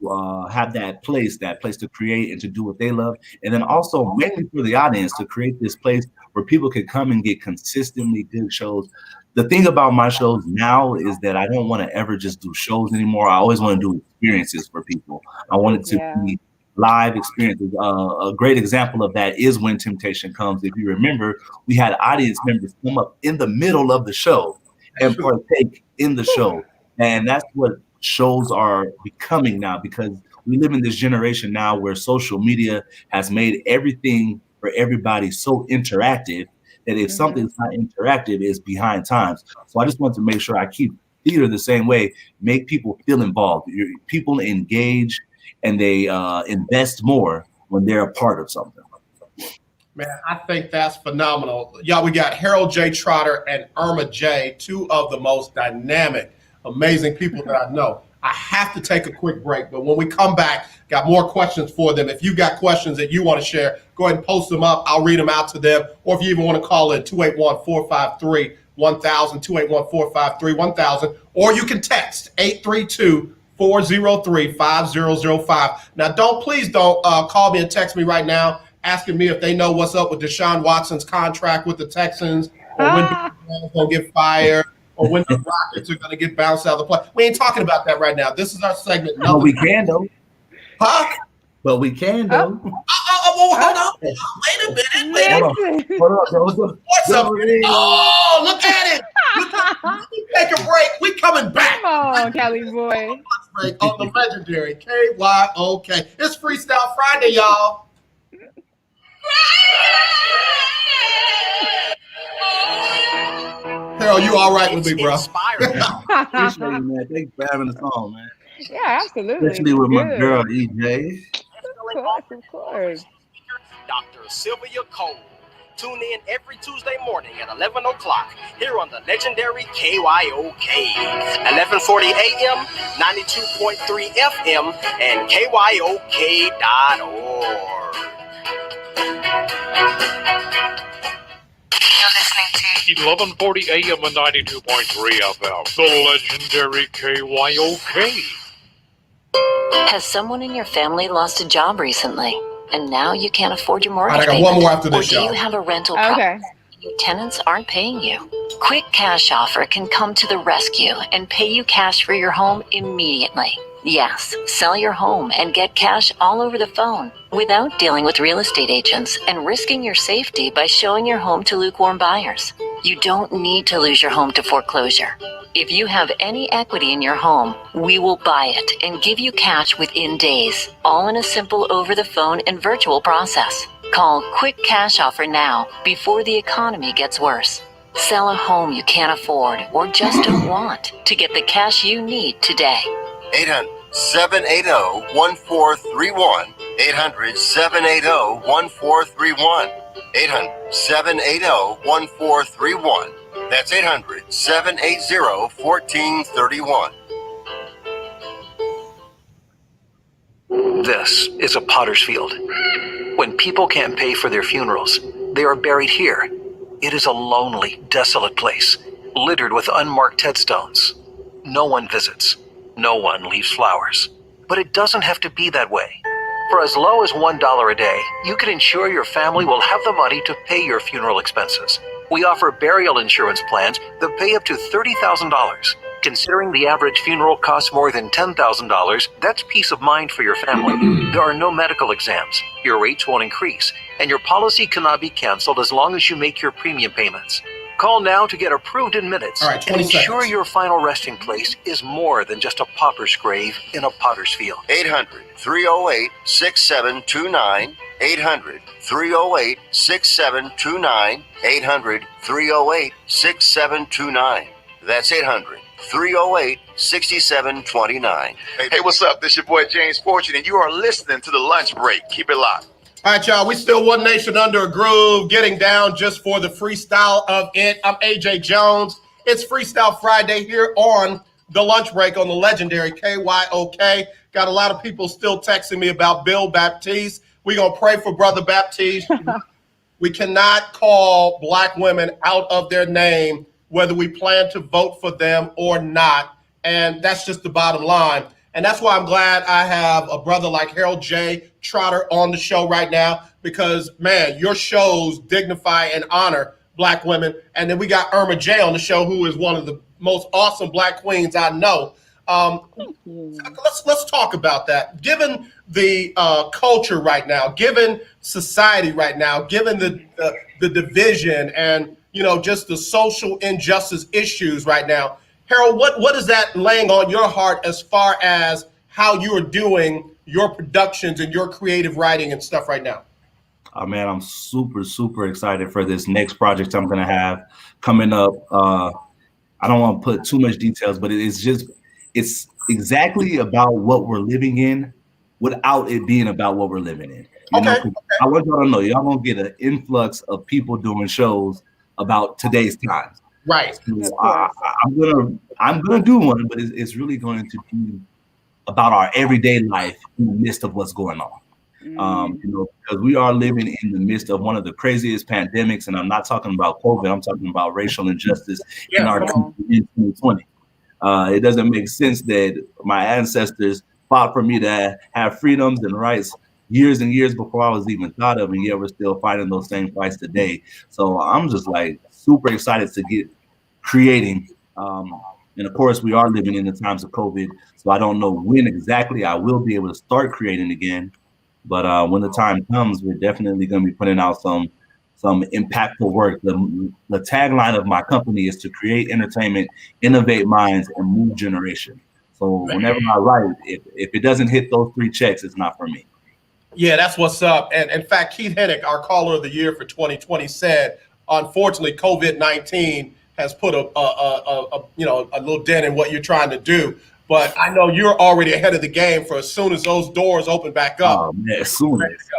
have that place to create and to do what they love. And then also mainly for the audience to create this place where people can come and get consistently good shows. The thing about my shows now is that I don't want to ever just do shows anymore. I always want to do experiences for people. I want it to be live experiences. A great example of that is When Temptation Comes. If you remember, we had audience members come up in the middle of the show and partake in the show. And that's what shows are becoming now, because we live in this generation now where social media has made everything for everybody so interactive that if something's not interactive, it's behind times. So I just want to make sure I keep theater the same way, make people feel involved. People engage and they invest more when they're a part of something. Man, I think that's phenomenal. Y'all, we got Harold Jay Trotter and Erma J, two of the most dynamic, amazing people that I know. I have to take a quick break, but when we come back, got more questions for them. If you got questions that you want to share, go ahead and post them up. I'll read them out to them. Or if you even want to call in 281-453-1000, 281-453-1000, or you can text 832-403-5005. Now, please don't call me and text me right now asking me if they know what's up with Deshaun Watson's contract with the Texans, or when Brandon's going to get fired, or when the Rockets are going to get bounced out of the play. We ain't talking about that right now. This is our segment. But we can, though. Huh? But we can, though. Hold on. Wait a minute. Hold on. What's up? Oh, look at it. Take a break. We coming back. Come on, Cali boy. Break on the legendary KYOK. It's Freestyle Friday, y'all. Harold, you all right with me, bro? Appreciate you, man. Thanks for having us on, man. Yeah, absolutely. Especially with my girl, EJ. Of course. Dr. Sylvia Cole. Tune in every Tuesday morning at 11 o'clock here on the legendary KYOK. 1140 AM, 92.3 FM, and KYOK.org. You're listening to 1140 AM and 92.3 FM, the legendary KYOK. Has someone in your family lost a job recently, and now you can't afford your mortgage I got payment? one more after this, or do y'all. you have a rental property and your tenants aren't paying you? Quick Cash Offer can come to the rescue and pay you cash for your home immediately. Yes, sell your home and get cash all over the phone without dealing with real estate agents and risking your safety by showing your home to lukewarm buyers. You don't need to lose your home to foreclosure. If you have any equity in your home, we will buy it and give you cash within days, all in a simple over-the-phone and virtual process. Call Quick Cash Offer now before the economy gets worse. Sell a home you can't afford or just don't want to get the cash you need today. 800-780-1431. 800-780-1431. 800-780-1431. That's 800-780-1431. This is a potter's field. When people can't pay for their funerals, they are buried here. It is a lonely, desolate place, littered with unmarked headstones. No one visits. No one leaves flowers. But it doesn't have to be that way. For as low as $1 a day, you can ensure your family will have the money to pay your funeral expenses. We offer burial insurance plans that pay up to $30,000. Considering the average funeral costs more than $10,000, that's peace of mind for your family. There are no medical exams, your rates won't increase, and your policy cannot be canceled as long as you make your premium payments. Call now to get approved in minutes and ensure your final resting place is more than just a pauper's grave in a potter's field. 800-308-6729. 800-308-6729. 800-308-6729. That's 800-308-6729. Hey, what's up? This your boy James Fortune, and you are listening to The Lunch Break. Keep it locked. All right, y'all, we still one nation under a groove, getting down just for the freestyle of it. I'm AJ Jones. It's Freestyle Friday here on The Lunch Break on the legendary KYOK. Got a lot of people still texting me about Bill Baptiste. We're going to pray for Brother Baptiste. We cannot call black women out of their name, whether we plan to vote for them or not. And that's just the bottom line. And that's why I'm glad I have a brother like Harold Jay Trotter on the show right now, because, man, your shows dignify and honor Black women. And then we got Erma J on the show, who is one of the most awesome Black queens I know. Let's talk about that. Given the culture right now, given society right now, given the division and, you know, just the social injustice issues right now, Harold, what is that laying on your heart as far as how you are doing your productions and your creative writing and stuff right now? Oh man, I'm super excited for this next project I'm gonna have coming up. I don't want to put too much details, but it's exactly about what we're living in without it being about what we're living in. You know, I want y'all to know, y'all gonna get an influx of people doing shows about today's times. Right. So I'm gonna do one, but it's really going to be about our everyday life in the midst of what's going on. You know, because we are living in the midst of one of the craziest pandemics, and I'm not talking about COVID. I'm talking about racial injustice in our country in 2020. It doesn't make sense that my ancestors fought for me to have freedoms and rights years and years before I was even thought of, and yet we're still fighting those same fights today. So I'm just like super excited to get creating. And of course, we are living in the times of COVID, so I don't know when exactly I will be able to start creating again. But when the time comes, we're definitely going to be putting out some impactful work. The tagline of my company is to create entertainment, innovate minds, and move generation. So whenever I write, if it doesn't hit those 3 checks, it's not for me. Yeah, that's what's up. And in fact, Keith Hennick, our caller of the year for 2020, said, unfortunately, COVID-19 has put a little dent in what you're trying to do. But I know you're already ahead of the game for as soon as those doors open back up. Oh man, as soon as.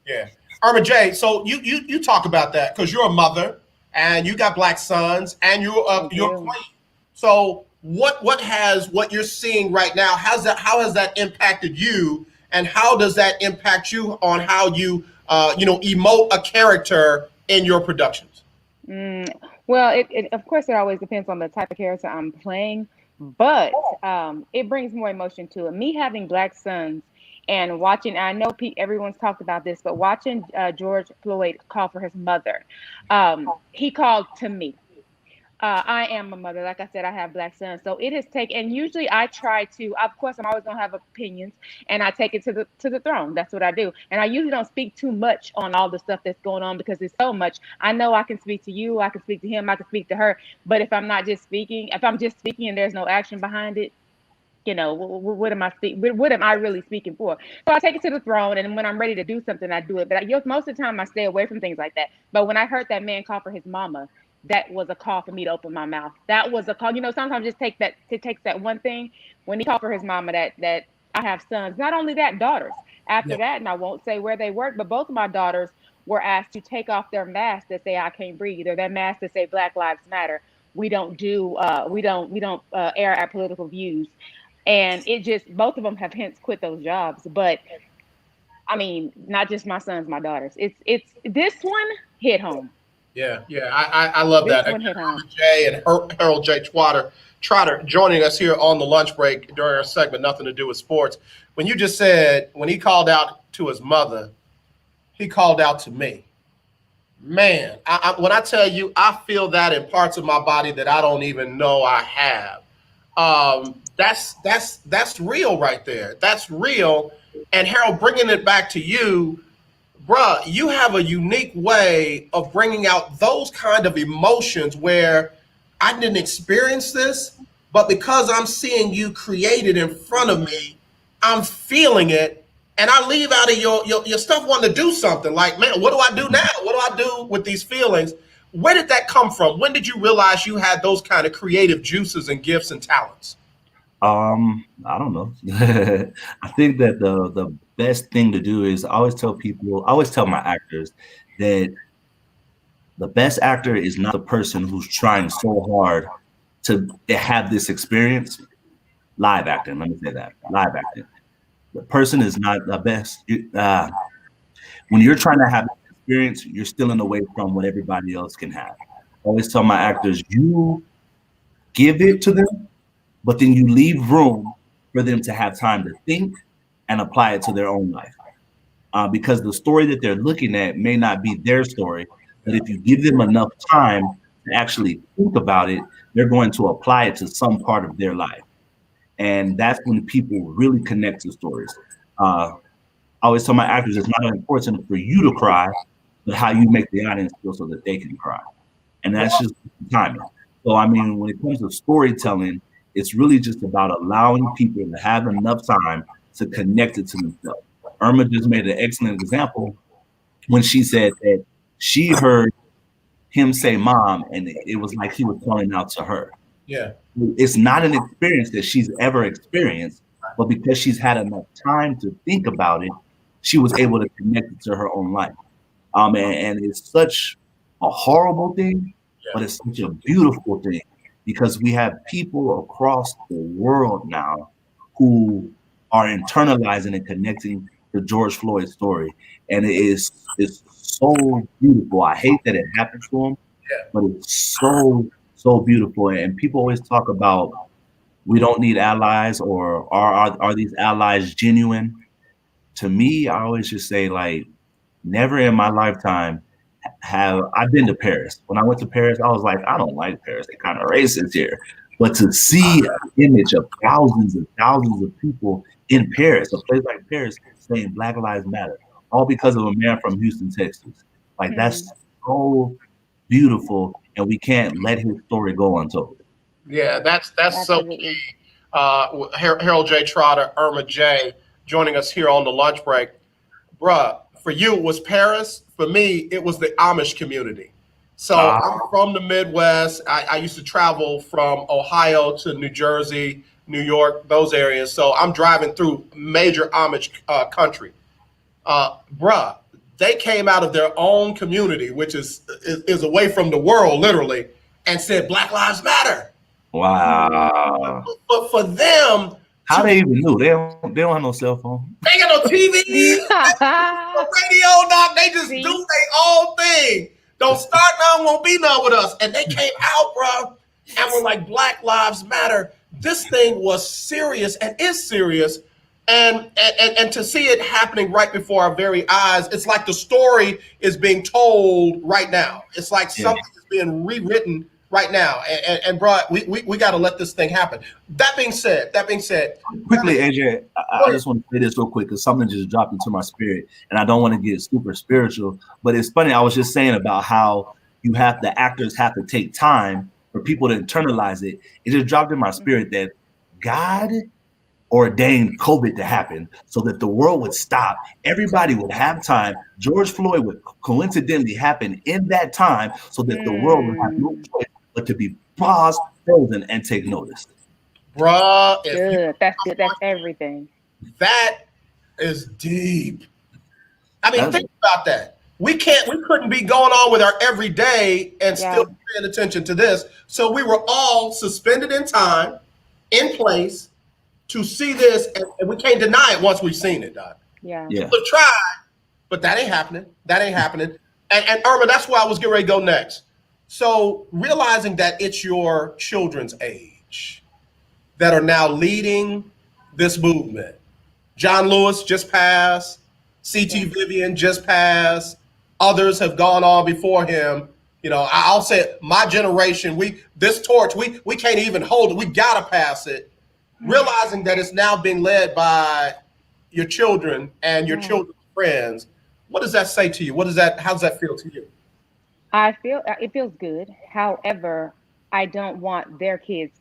Yeah. Erma J, so you talk about that because you're a mother and you got Black sons and you're queen. So what you're seeing right now, how has that impacted you, and how does that impact you on how you emote a character in your productions? Well, it of course it always depends on the type of character I'm playing, but it brings more emotion to it. Me having Black sons and watching, I know everyone's talked about this, but watching George Floyd call for his mother, he called to me. I am a mother. Like I said, I have Black sons. So it has taken, and usually I try to, of course, I'm always going to have opinions, and I take it to the throne. That's what I do. And I usually don't speak too much on all the stuff that's going on because there's so much. I know I can speak to you, I can speak to him, I can speak to her. But if I'm just speaking and there's no action behind it, you know, what am I really speaking for? So I take it to the throne, and when I'm ready to do something, I do it. But most of the time I stay away from things like that. But when I heard that man call for his mama, that was a call for me to open my mouth. That was a call. You know, sometimes it takes that one thing. When he called for his mama, that I have sons. Not only that, daughters. After that, and I won't say where they work, but both of my daughters were asked to take off their masks that say I can't breathe, or their masks that say Black Lives Matter. We don't air our political views. And it just, both of them have hence quit those jobs. But I mean, not just my sons, my daughters. It's this one hit home. Yeah, I love that. Erma J and Harold Jay Trotter joining us here on the lunch break during our segment, Nothing to Do with Sports. When you just said, when he called out to his mother, he called out to me. Man, when I tell you, I feel that in parts of my body that I don't even know I have. That's real right there. That's real. And Harold, bringing it back to you, bruh, you have a unique way of bringing out those kind of emotions where I didn't experience this, but because I'm seeing you create it in front of me, I'm feeling it, and I leave out of your stuff wanting to do something. Like, man, what do I do now? What do I do with these feelings? Where did that come from? When did you realize you had those kind of creative juices and gifts and talents? I don't know. I think that the best thing to do is I always tell my actors that the best actor is not the person who's trying so hard to have this experience. Live acting, let me say that. Live acting. The person is not the best. When you're trying to have this experience, you're stealing away from what everybody else can have. I always tell my actors, you give it to them, but then you leave room for them to have time to think and apply it to their own life. Because the story that they're looking at may not be their story, but if you give them enough time to actually think about it, they're going to apply it to some part of their life. And that's when people really connect to stories. I always tell my actors, it's not important for you to cry, but how you make the audience feel so that they can cry. And that's just timing. So, I mean, when it comes to storytelling, it's really just about allowing people to have enough time to connect it to themselves. Erma just made an excellent example when she said that she heard him say mom, and it was like he was calling out to her. Yeah. It's not an experience that she's ever experienced, but because she's had enough time to think about it, she was able to connect it to her own life. And it's such a horrible thing, but it's such a beautiful thing because we have people across the world now who are internalizing and connecting to George Floyd's story. And it's so beautiful. I hate that it happened to him, but it's so beautiful. And people always talk about we don't need allies, or are these allies genuine? To me, I always just say, like, never in my lifetime have I've been to Paris. When I went to Paris, I was like, I don't like Paris. They're kind of racist here. But to see an image of thousands and thousands of people in Paris, a place like Paris, saying Black Lives Matter, all because of a man from Houston, Texas. Like, that's so beautiful, and we can't let his story go untold. Yeah, that's so key. Harold Jay Trotter, Erma J, joining us here on the lunch break. Bruh, for you, it was Paris. For me, it was the Amish community. So I'm from the Midwest. I used to travel from Ohio to New Jersey, New York, those areas. So I'm driving through major Amish country. Bruh, they came out of their own community, which is away from the world, literally, and said Black Lives Matter. Wow. But for them, how they even knew? They don't have no cell phone. They ain't got no TV, no radio, doc. They just do their own thing. Don't start none, won't be none with us. And they came out, bro, and were like, Black Lives Matter. This thing was serious and is serious. And to see it happening right before our very eyes, it's like the story is being told right now. It's like something is being rewritten right now. And bro, we got to let this thing happen. That being said, quickly, AJ, I just want to say this real quick because something just dropped into my spirit, and I don't want to get super spiritual, but it's funny. I was just saying about how the actors have to take time for people to internalize it. It just dropped in my spirit that God ordained COVID to happen so that the world would stop. Everybody would have time. George Floyd would coincidentally happen in that time so that the world would have no choice but to be paused, frozen, and take notice. Bruh, that's good. That's everything. That is deep. I mean, think about that. We couldn't be going on with our everyday and still paying attention to this. So we were all suspended in time, in place, to see this, and we can't deny it once we've seen it, Doc. Yeah. People try, but that ain't happening. And Erma, that's where I was getting ready to go next. So realizing that it's your children's age that are now leading this movement. John Lewis just passed. C.T. Vivian just passed. Others have gone on before him. You know, I'll say my generation, this torch, we can't even hold it. We gotta pass it. Realizing that it's now being led by your children and your children's friends. What does that say to you? How does that feel to you? It feels good. However, I don't want their kids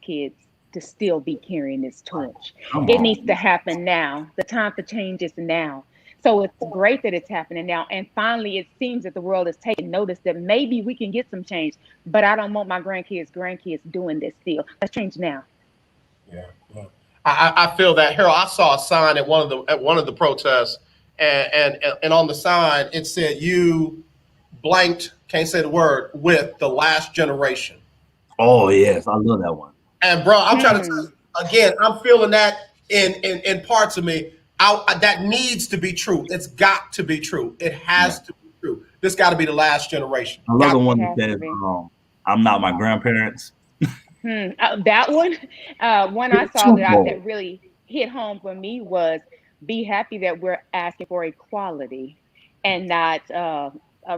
to still be carrying this torch. It needs to happen now. The time for change is now. So it's great that it's happening now. And finally, it seems that the world is taking notice that maybe we can get some change. But I don't want my grandkids doing this still. Let's change now. Yeah. I feel that. Harold, I saw a sign at one of the protests, and on the sign it said, "You blanked, can't say the word, with the last generation." Oh yes, I love that one. And bro, I'm trying to tell you, again, I'm feeling that in parts of me. That needs to be true. It's got to be true. It has to be true. This got to be the last generation. I love the one that says, "I'm not my grandparents." That one, one I saw that really hit home for me was be happy that we're asking for equality and not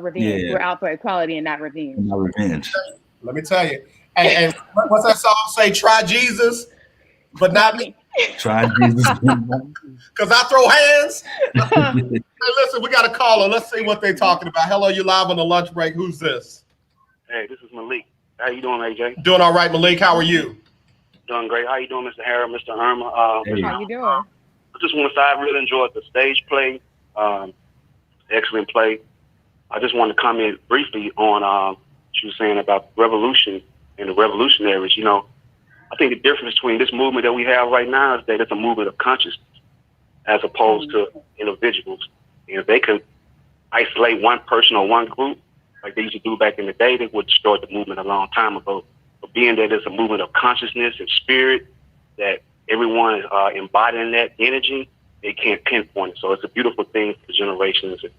revenge. Yeah, We're out for equality and not revenge. not revenge. Let me tell you. And what's that song say? Try Jesus, but not me. Try Jesus. Because I throw hands. Hey, listen, we got a caller. Let's see what they're talking about. Hello, you live on the lunch break. Who's this? Hey, this is Malik. How you doing, AJ? Doing all right, Malik. How are you? Doing great. How you doing, Mr. Harold, Mr. Erma? How you doing? I just want to say I really enjoyed the stage play. Excellent play. I just want to comment briefly on what you were saying about revolution and the revolutionaries. You know, I think the difference between this movement that we have right now is that it's a movement of consciousness as opposed to individuals. And if they could isolate one person or one group, like they used to do back in the day, they would destroy the movement a long time ago. But being that it's a movement of consciousness and spirit, that everyone is embodying that energy, they can't pinpoint it. So it's a beautiful thing for generations. And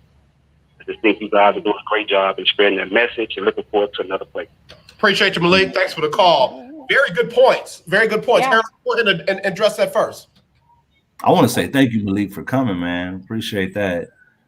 I just think you guys are doing a great job in spreading that message and looking forward to another play. Appreciate you, Malik. Thanks for the call. Very good points. Very good points. Yeah. Harold, go ahead and address that first. I want to say thank you, Malik, for coming, man. Appreciate that.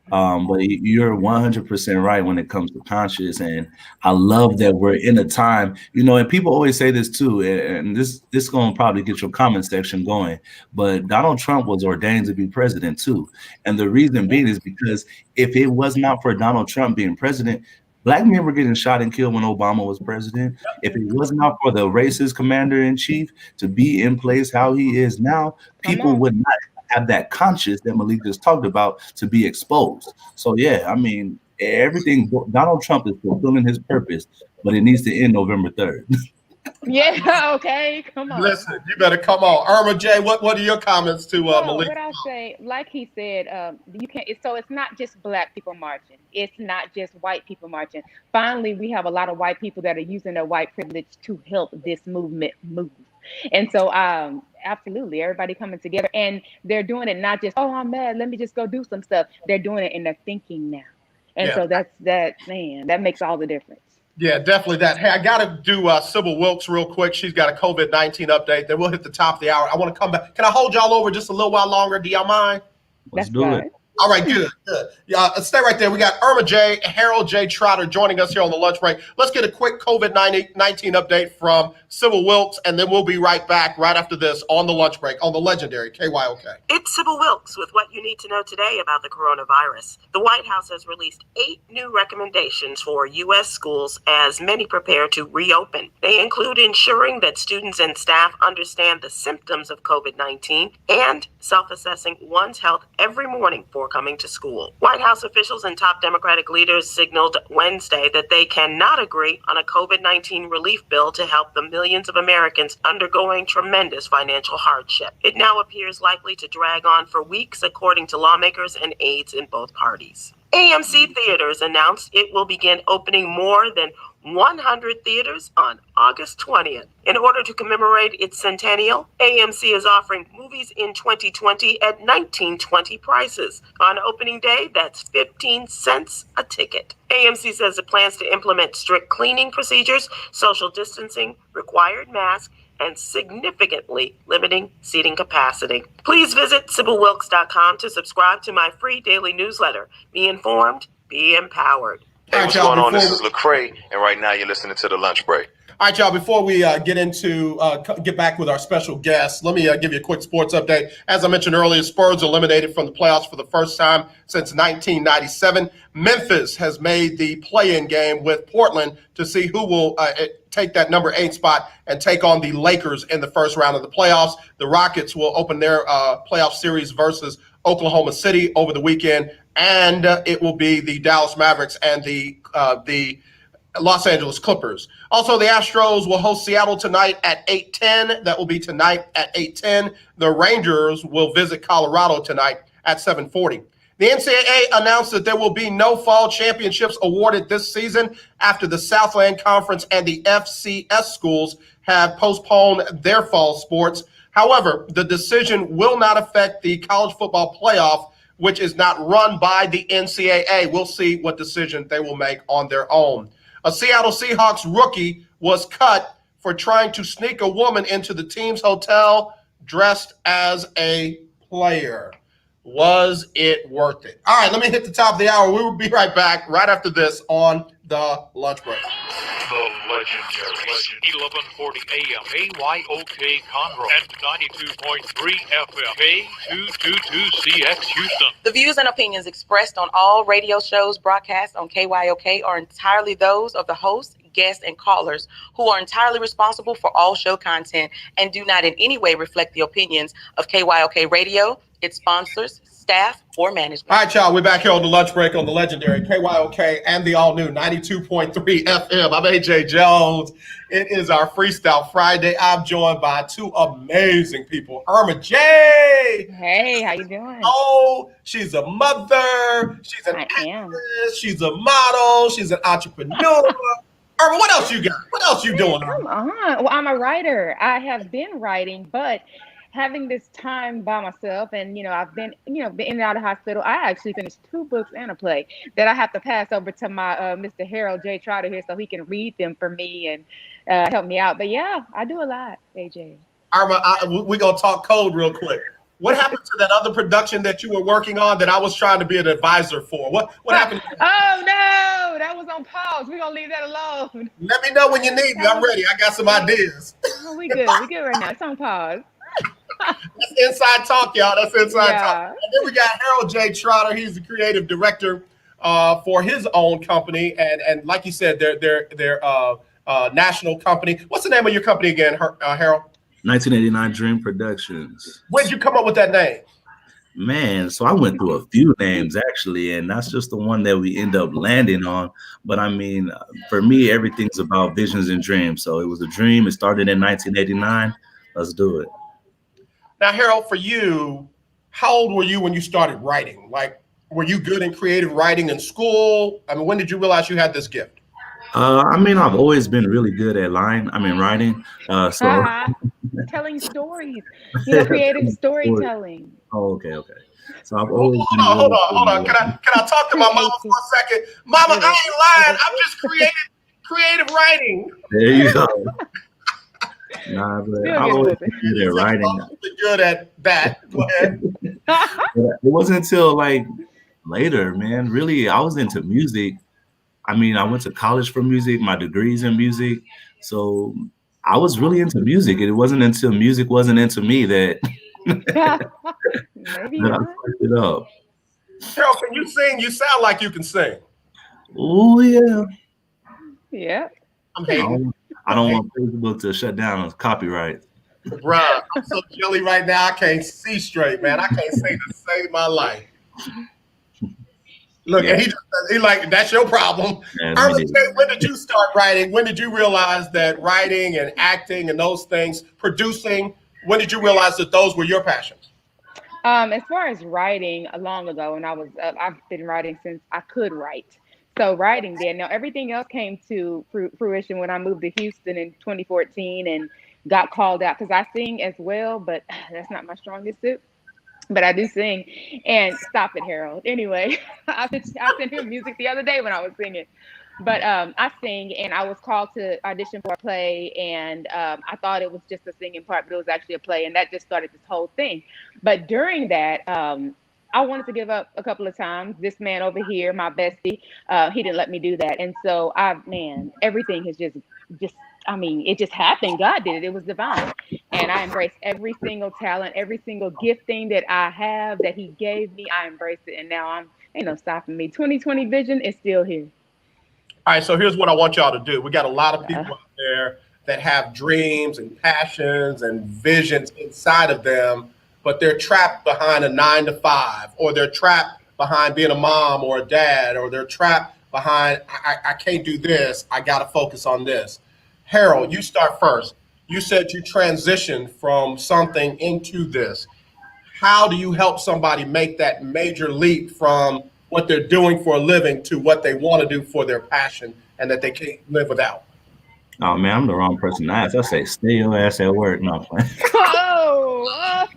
But you're 100% right when it comes to conscious, and I love that we're in a time, you know, and people always say this too, and this gonna probably get your comment section going, but Donald Trump was ordained to be president too. And the reason being is because if it was not for Donald Trump being president, Black men were getting shot and killed when Obama was president. If it was not for the racist commander-in-chief to be in place how he is now, people would not have that conscience that Malik just talked about to be exposed. So yeah, I mean, everything, Donald Trump is fulfilling his purpose, but it needs to end November 3rd. Yeah, okay, come on. Listen, you better come on. Erma J, what are your comments to Malik? What I say, like he said, you can't. So it's not just Black people marching. It's not just white people marching. Finally, we have a lot of white people that are using their white privilege to help this movement move. And so, absolutely, everybody coming together, and they're doing it not just, oh, I'm mad, let me just go do some stuff. They're doing it and they're thinking now. And so that makes all the difference. Yeah, definitely that. Hey, I got to do Sybil Wilkes real quick. She's got a COVID-19 update. Then we'll hit the top of the hour. I want to come back. Can I hold y'all over just a little while longer? Do y'all mind? Let's do it. All right, good. Yeah, stay right there. We got Erma J, Harold Jay Trotter joining us here on the lunch break. Let's get a quick COVID-19 update from Sybil Wilkes, and then we'll be right back right after this on the lunch break on the legendary KYOK. It's Sybil Wilkes with what you need to know today about the coronavirus. The White House has released 8 new recommendations for U.S. schools as many prepare to reopen. They include ensuring that students and staff understand the symptoms of COVID-19 and self-assessing one's health every morning for coming to school. White House officials and top Democratic leaders signaled Wednesday that they cannot agree on a COVID-19 relief bill to help the millions of Americans undergoing tremendous financial hardship. It now appears likely to drag on for weeks, according to lawmakers and aides in both parties. AMC Theaters announced it will begin opening more than 100 theaters on August 20th. In order to commemorate its centennial, AMC is offering movies in 2020 at 1920 prices. On opening day, that's 15 cents a ticket. AMC says it plans to implement strict cleaning procedures, social distancing, required masks, and significantly limiting seating capacity. Please visit SybilWilkes.com to subscribe to my free daily newsletter. Be informed, be empowered. Hey, what's going on? This is Lecrae, and right now you're listening to The Lunch Break. All right, y'all, before we get back with our special guest, let me give you a quick sports update. As I mentioned earlier, Spurs eliminated from the playoffs for the first time since 1997. Memphis has made the play-in game with Portland to see who will take that number 8 spot and take on the Lakers in the first round of the playoffs. The Rockets will open their playoff series versus Oklahoma City over the weekend, and it will be the Dallas Mavericks and the Los Angeles Clippers. Also, the Astros will host Seattle tonight at 8:10. That will be tonight at 8:10. The Rangers will visit Colorado tonight at 7:40. The NCAA announced that there will be no fall championships awarded this season after the Southland Conference and the FCS schools have postponed their fall sports. However, the decision will not affect the college football playoff, which is not run by the NCAA. We'll see what decision they will make on their own. A Seattle Seahawks rookie was cut for trying to sneak a woman into the team's hotel dressed as a player. Was it worth it? All right, let me hit the top of the hour. We will be right back right after this on the lunch break. The legendary 1140 AM KYOK Conroe and 92.3 FM K222CX Houston. The views and opinions expressed on all radio shows broadcast on KYOK are entirely those of the host, guests, and callers who are entirely responsible for all show content and do not in any way reflect the opinions of KYOK Radio, its sponsors, staff, or management. All right, y'all, we're back here on the lunch break on the legendary KYOK and the all-new 92.3 FM. I'm AJ Jones. It is our Freestyle Friday. I'm joined by two amazing people. Erma J. Hey, how you doing? Oh, she's a mother. She's an actress. She's a model. She's an entrepreneur. Erma, what else you got? What else you doing? Come on. Well, I'm a writer. I have been writing, but having this time by myself, and I've been in and out of hospital. I actually finished 2 books and a play that I have to pass over to my Mr. Harold Jay Trotter here so he can read them for me and help me out. But yeah, I do a lot, AJ. Erma, we're gonna talk code real quick. What happened to that other production that you were working on that I was trying to be an advisor for? What happened? Oh no, that was on pause. We're gonna leave that alone. Let me know when you need me. I'm ready. I got some ideas. Oh, we good right now. It's on pause. That's inside talk, y'all. That's inside talk. And then we got Harold Jay Trotter. He's the creative director for his own company, and like you said, they're national company. What's the name of your company again, Harold? 1989 Dream Productions. When did you come up with that name? Man, so I went through a few names actually, and that's just the one that we end up landing on. But I mean, for me, everything's about visions and dreams. So it was a dream. It started in 1989. Let's do it. Now, Harold, for you, how old were you when you started writing? Like, were you good in creative writing in school? I mean, when did you realize you had this gift? I mean, I've always been really good at writing. Telling stories, creative storytelling. Oh, okay. So I've always been hold on. Can I talk to my mama for a second? Mama, I ain't lying. I'm just creative writing. There you go. Nah, but I've always been good at writing. Good at that. Go ahead. It wasn't until like later, man. Really, I was into music. I mean, I went to college for music, my degree's in music. So I was really into music. It wasn't until music wasn't into me that, that I fucked it up. Harold, can you sing? You sound like you can sing. Oh, yeah. Yeah. I'm hating. I don't want Facebook to shut down on copyright. Bruh, I'm so jelly right now. I can't see straight, man. I can't sing to save my life. Look, and he like, that's your problem. When did you start writing? When did you realize that writing and acting and those things, producing, when did you realize that those were your passions? As far as writing, long ago, and I've been writing since I could write. So writing then. Now everything else came to fruition when I moved to Houston in 2014 and got called out because I sing as well, but that's not my strongest suit. But I do sing. And stop it, Harold. Anyway, I sent him music the other day when I was singing. But I sing, and I was called to audition for a play, and I thought it was just a singing part, but it was actually a play, and that just started this whole thing. But during that, I wanted to give up a couple of times. This man over here, my bestie, he didn't let me do that. And so everything has just it just happened. God did it. It was divine. And I embraced every single talent, every single gifting that I have that he gave me. I embraced it. And now ain't no stopping me. 2020 vision is still here. All right. So here's what I want y'all to do. We got a lot of people out there that have dreams and passions and visions inside of them, but they're trapped behind a 9-to-5, or they're trapped behind being a mom or a dad, or they're trapped behind, I can't do this. I got to focus on this. Harold, you start first. You said you transitioned from something into this. How do you help somebody make that major leap from what they're doing for a living to what they want to do for their passion and that they can't live without? Oh, man, I'm the wrong person to ask. I say, stay your ass at work. No, I'm playing.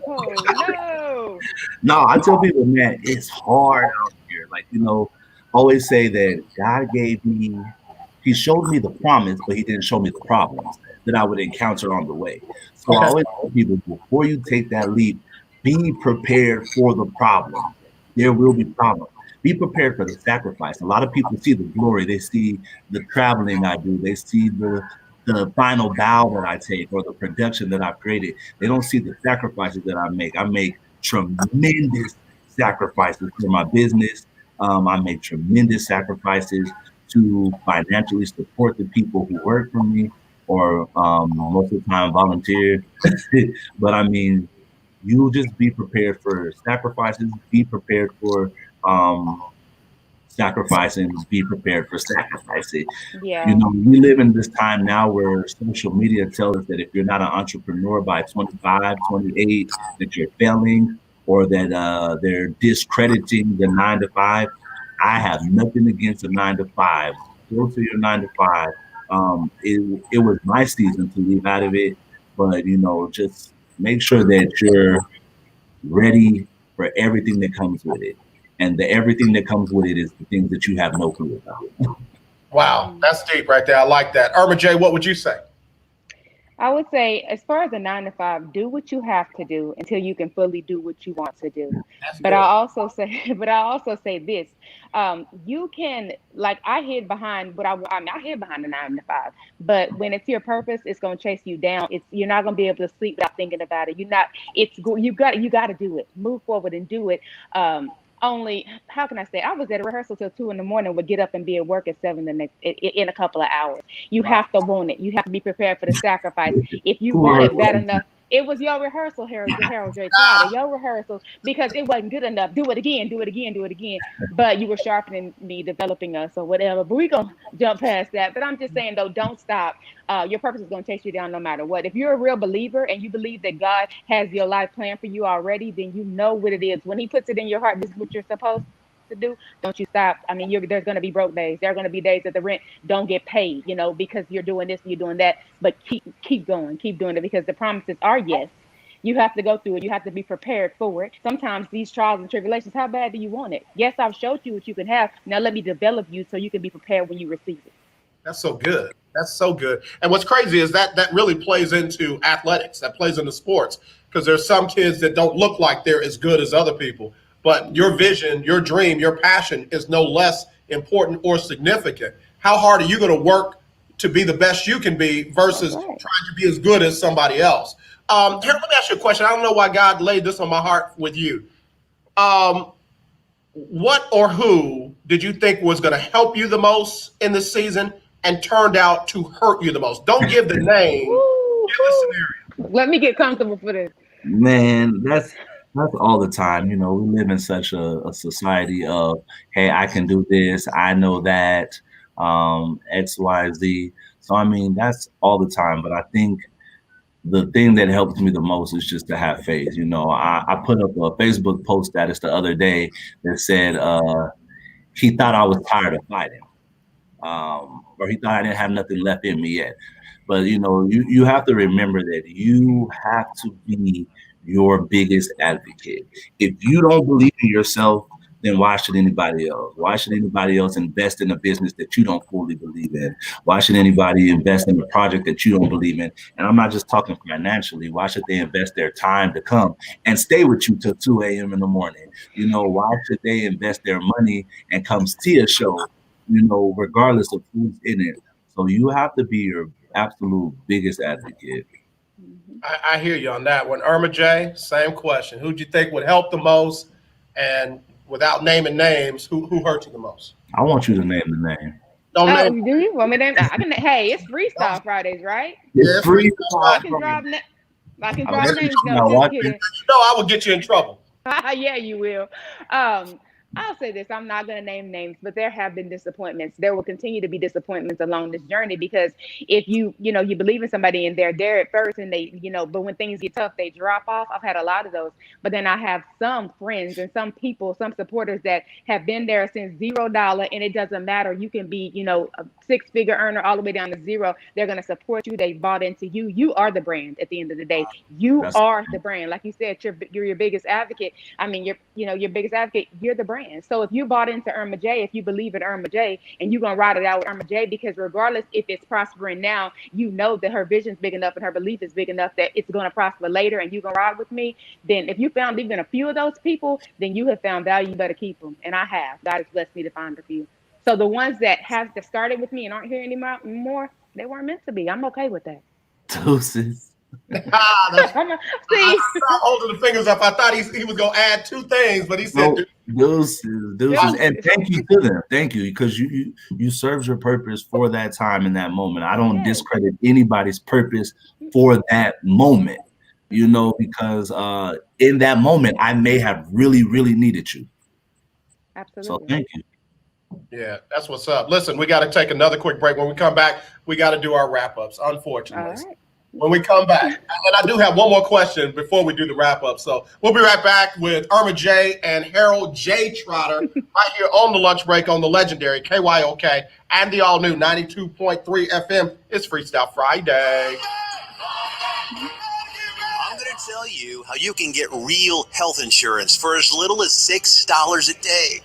No. No, I tell people, man, it's hard out here. Like, always say that God he showed me the promise, but he didn't show me the problems. that I would encounter on the way. So I always tell people, before you take that leap, be prepared for the problem. There will be problems. Be prepared for the sacrifice. A lot of people see the glory. They see the traveling I do. They see the final bow that I take or the production that I've created. They don't see the sacrifices that I make. I make tremendous sacrifices for my business. I make tremendous sacrifices to financially support the people who work for me, or most of the time volunteer. But I mean, you just be prepared for sacrifices, be prepared for sacrificing, be prepared for sacrificing. Yeah. You know, we live in this time now where social media tells us that if you're not an entrepreneur by 25, 28, that you're failing, or that they're discrediting the 9 to 5. I have nothing against a 9 to 5. Go to your 9 to 5. It was my season to leave out of it, but you know, just make sure that you're ready for everything that comes with it. And the everything that comes with it is the things that you have no clue about. Wow, that's deep right there. I like that. Erma J, what would you say? I would say, as far as a 9 to 5, do what you have to do until you can fully do what you want to do. But I also say this: you can, like, I hid behind I hid behind the 9 to 5. But when it's your purpose, it's gonna chase you down. You're not gonna be able to sleep without thinking about it. You got to do it. Move forward and do it. Only, how can I say? I was at a rehearsal till 2 a.m. Would get up and be at work at 7 in a couple of hours. You have to want it. You have to be prepared for the sacrifice. If you want it bad enough, it was your rehearsal, Harold Jay Trotter, your rehearsal, because it wasn't good enough. Do it again, do it again, do it again. But you were sharpening me, developing us, or whatever. But we're gonna jump past that. But I'm just saying, though, don't stop. Your purpose is gonna chase you down no matter what. If you're a real believer and you believe that God has your life planned for you already, then you know what it is. When He puts it in your heart, this is what you're supposed to do. Don't you stop. I mean, there's going to be broke days. There are going to be days that the rent don't get paid, you know, because you're doing this and you're doing that. But keep going, keep doing it, because the promises are yes. You have to go through it. You have to be prepared for it. Sometimes these trials and tribulations, how bad do you want it? Yes, I've showed you what you can have. Now let me develop you so you can be prepared when you receive it. That's so good. That's so good. And what's crazy is that really plays into athletics. That plays into sports, because there's some kids that don't look like they're as good as other people. But your vision, your dream, your passion is no less important or significant. How hard are you going to work to be the best you can be versus trying to be as good as somebody else? Here, let me ask you a question. I don't know why God laid this on my heart with you. What or who did you think was going to help you the most in this season and turned out to hurt you the most? Don't give the name. Give the scenario. Let me get comfortable for this. Man, that's all the time. You know, we live in such a society of, hey, I can do this, I know that, X, Y, Z. So I mean, that's all the time. But I think the thing that helps me the most is just to have faith. You know, I put up a Facebook post status the other day that said he thought I was tired of fighting, or he thought I didn't have nothing left in me yet. But you know, you have to remember that you have to be your biggest advocate. If you don't believe in yourself, then why should anybody else? Why should anybody else invest in a business that you don't fully believe in? Why should anybody invest in a project that you don't believe in? And I'm not just talking financially. Why should they invest their time to come and stay with you till 2 a.m. in the morning? You know, why should they invest their money and come see a show, you know, regardless of who's in it? So you have to be your absolute biggest advocate. I hear you on that one. Erma J, same question. Who'd you think would help the most? And without naming names, who hurt you the most? I want you to name the name. Don't name. Do you want me to name? Hey, it's Freestyle Fridays, right? It's Freestyle. I can drop names. No, just kidding. I will get you in trouble. Yeah, you will. I'll say this, I'm not going to name names, but there have been disappointments. There will continue to be disappointments along this journey, because if you believe in somebody and they're there at first and they, but when things get tough, they drop off. I've had a lot of those, but then I have some friends and some people, some supporters that have been there since $0, and it doesn't matter. You can be, a 6-figure earner all the way down to zero. They're going to support you. They bought into you. You are the brand at the end of the day. You are the brand. Like you said, you're your biggest advocate. I mean, you're your biggest advocate. You're the brand. brand. So if you bought into Erma J, if you believe in Erma J, and you're gonna ride it out with Erma J, because regardless if it's prospering now, you know that her vision's big enough and her belief is big enough that it's gonna prosper later, and you're gonna ride with me. Then if you found even a few of those people, then you have found value. You better keep them, and I have. God has blessed me to find a few. So the ones that started with me and aren't here anymore, they weren't meant to be. I'm okay with that. Deuces. See, I holding the fingers up. I thought he was gonna add two things, but he said deuces. And thank you to them. Thank you, because you served your purpose for that time in that moment. I don't discredit anybody's purpose for that moment, you know, because in that moment I may have really, really needed you. Absolutely. So thank you. Yeah, that's what's up. Listen, we got to take another quick break. When we come back, we got to do our wrap-ups, unfortunately. Right. When we come back, and I do have one more question before we do the wrap-up. So we'll be right back with Erma J and Harold Jay Trotter right here on the lunch break on the legendary KYOK and the all-new 92.3 FM. It's Freestyle Friday. I'm going to tell you how you can get real health insurance for as little as $6 a day.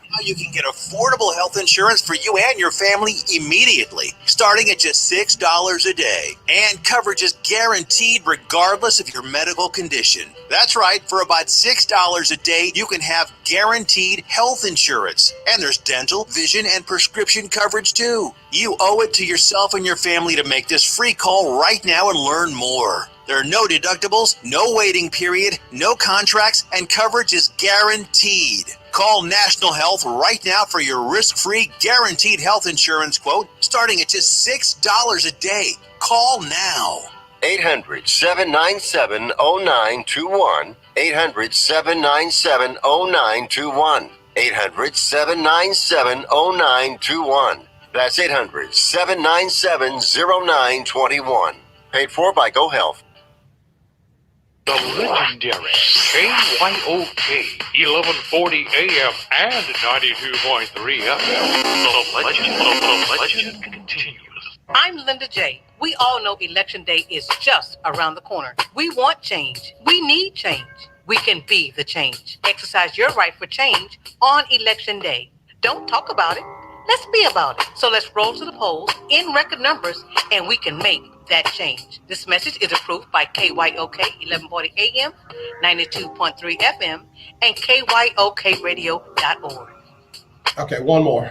How you can get affordable health insurance for you and your family immediately, starting at just $6 a day. And coverage is guaranteed regardless of your medical condition. That's right, for about $6 a day, you can have guaranteed health insurance. And there's dental, vision, and prescription coverage too. You owe it to yourself and your family to make this free call right now and learn more. There are no deductibles, no waiting period, no contracts, and coverage is guaranteed. Call National Health right now for your risk-free guaranteed health insurance quote starting at just $6 a day. Call now. 800-797-0921. 800-797-0921. 800-797-0921. That's 800-797-0921. Paid for by Go Health. The legendary KYOK 1140 AM and 92.3 FM. The legend continues. I'm Linda J. We all know Election Day is just around the corner. We want change. We need change. We can be the change. Exercise your right for change on Election Day. Don't talk about it. Let's be about it. So let's roll to the polls in record numbers, and we can make that change. This message is approved by KYOK 1140 AM, 92.3 FM, and KYOKradio.org. Okay, one more.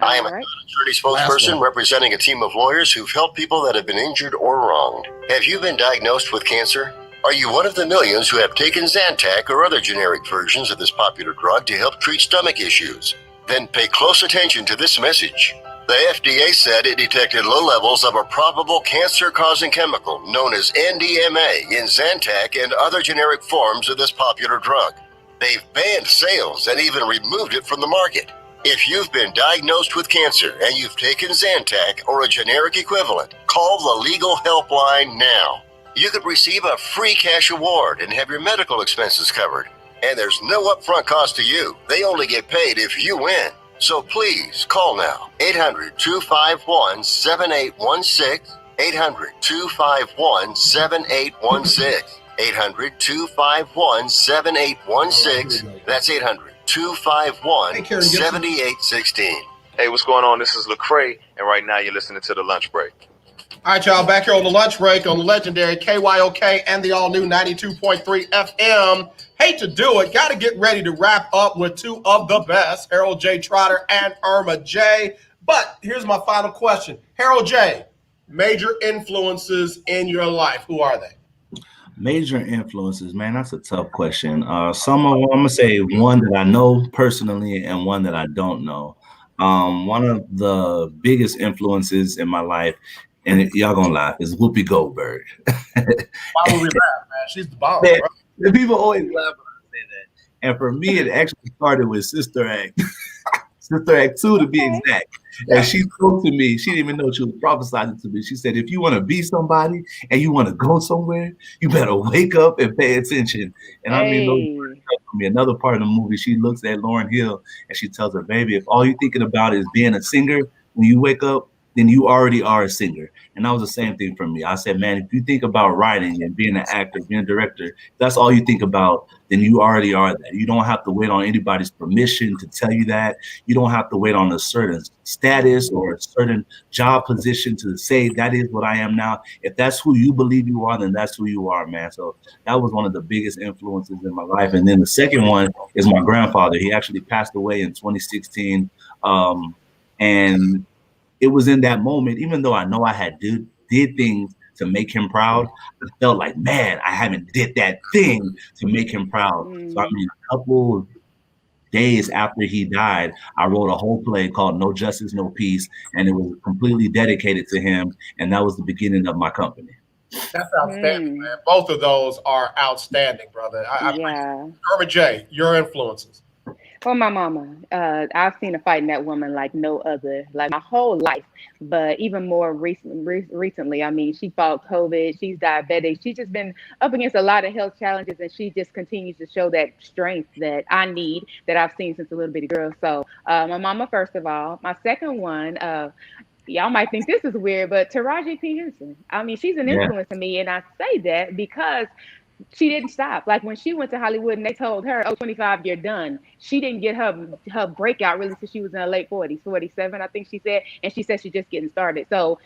I am an attorney spokesperson representing a team of lawyers who've helped people that have been injured or wronged. Have you been diagnosed with cancer? Are you one of the millions who have taken Zantac or other generic versions of this popular drug to help treat stomach issues? Then pay close attention to this message. The FDA said it detected low levels of a probable cancer-causing chemical known as NDMA in Zantac and other generic forms of this popular drug. They've banned sales and even removed it from the market. If you've been diagnosed with cancer and you've taken Zantac or a generic equivalent, call the legal helpline now. You could receive a free cash award and have your medical expenses covered. And there's no upfront cost to you. They only get paid if you win. So please call now. 800-251-7816. 800-251-7816. 800-251-7816. That's 800-251-7816. Hey, what's going on? This is Lecrae, and right now you're listening to The Lunch Break. All right, y'all, back here on the lunch break on the legendary KYOK and the all-new 92.3 FM. Hate to do it. Got to get ready to wrap up with two of the best, Harold Jay Trotter and Erma J. But here's my final question. Harold J, major influences in your life. Who are they? Major influences, man, that's a tough question. Some of them, I'm going to say one that I know personally and one that I don't know. One of the biggest influences in my life, and y'all gonna laugh, is Whoopi Goldberg. Why would we laugh, man? She's the bomb, man, bro. The people always laugh when I say that. And for me, it actually started with Sister Act. Sister Act 2 to be exact. And she spoke to me. She didn't even know she was prophesying to me. She said, if you want to be somebody and you want to go somewhere, you better wake up and pay attention. And I mean, those words stuck with me. Another part of the movie, she looks at Lauryn Hill and she tells her, baby, if all you're thinking about is being a singer when you wake up, then you already are a singer. And that was the same thing for me. I said, man, if you think about writing and being an actor, being a director, if that's all you think about, then you already are that. You don't have to wait on anybody's permission to tell you that. You don't have to wait on a certain status or a certain job position to say that is what I am now. If that's who you believe you are, then that's who you are, man. So that was one of the biggest influences in my life. And then the second one is my grandfather. He actually passed away in 2016. And it was in that moment, even though I know I had did things to make him proud, I felt like, man, I haven't did that thing to make him proud. So I mean, a couple days after he died, I wrote a whole play called No Justice, No Peace, and it was completely dedicated to him. And that was the beginning of my company. That's outstanding, man. Both of those are outstanding, brother. Erma J, your influences. Well, my mama, I've seen her fighting that woman like no other, like my whole life. But even more recently, I mean, she fought COVID. She's diabetic. She's just been up against a lot of health challenges, and she just continues to show that strength that I need, that I've seen since a little bitty girl. So my mama, first of all. My second one, y'all might think this is weird, but Taraji P. Henson. I mean, she's an influence to me, and I say that because she didn't stop. Like when she went to Hollywood and they told her, oh, 25, you're done. She didn't get her breakout really till she was in her late 40s, 47, I think she said. And she said she's just getting started. So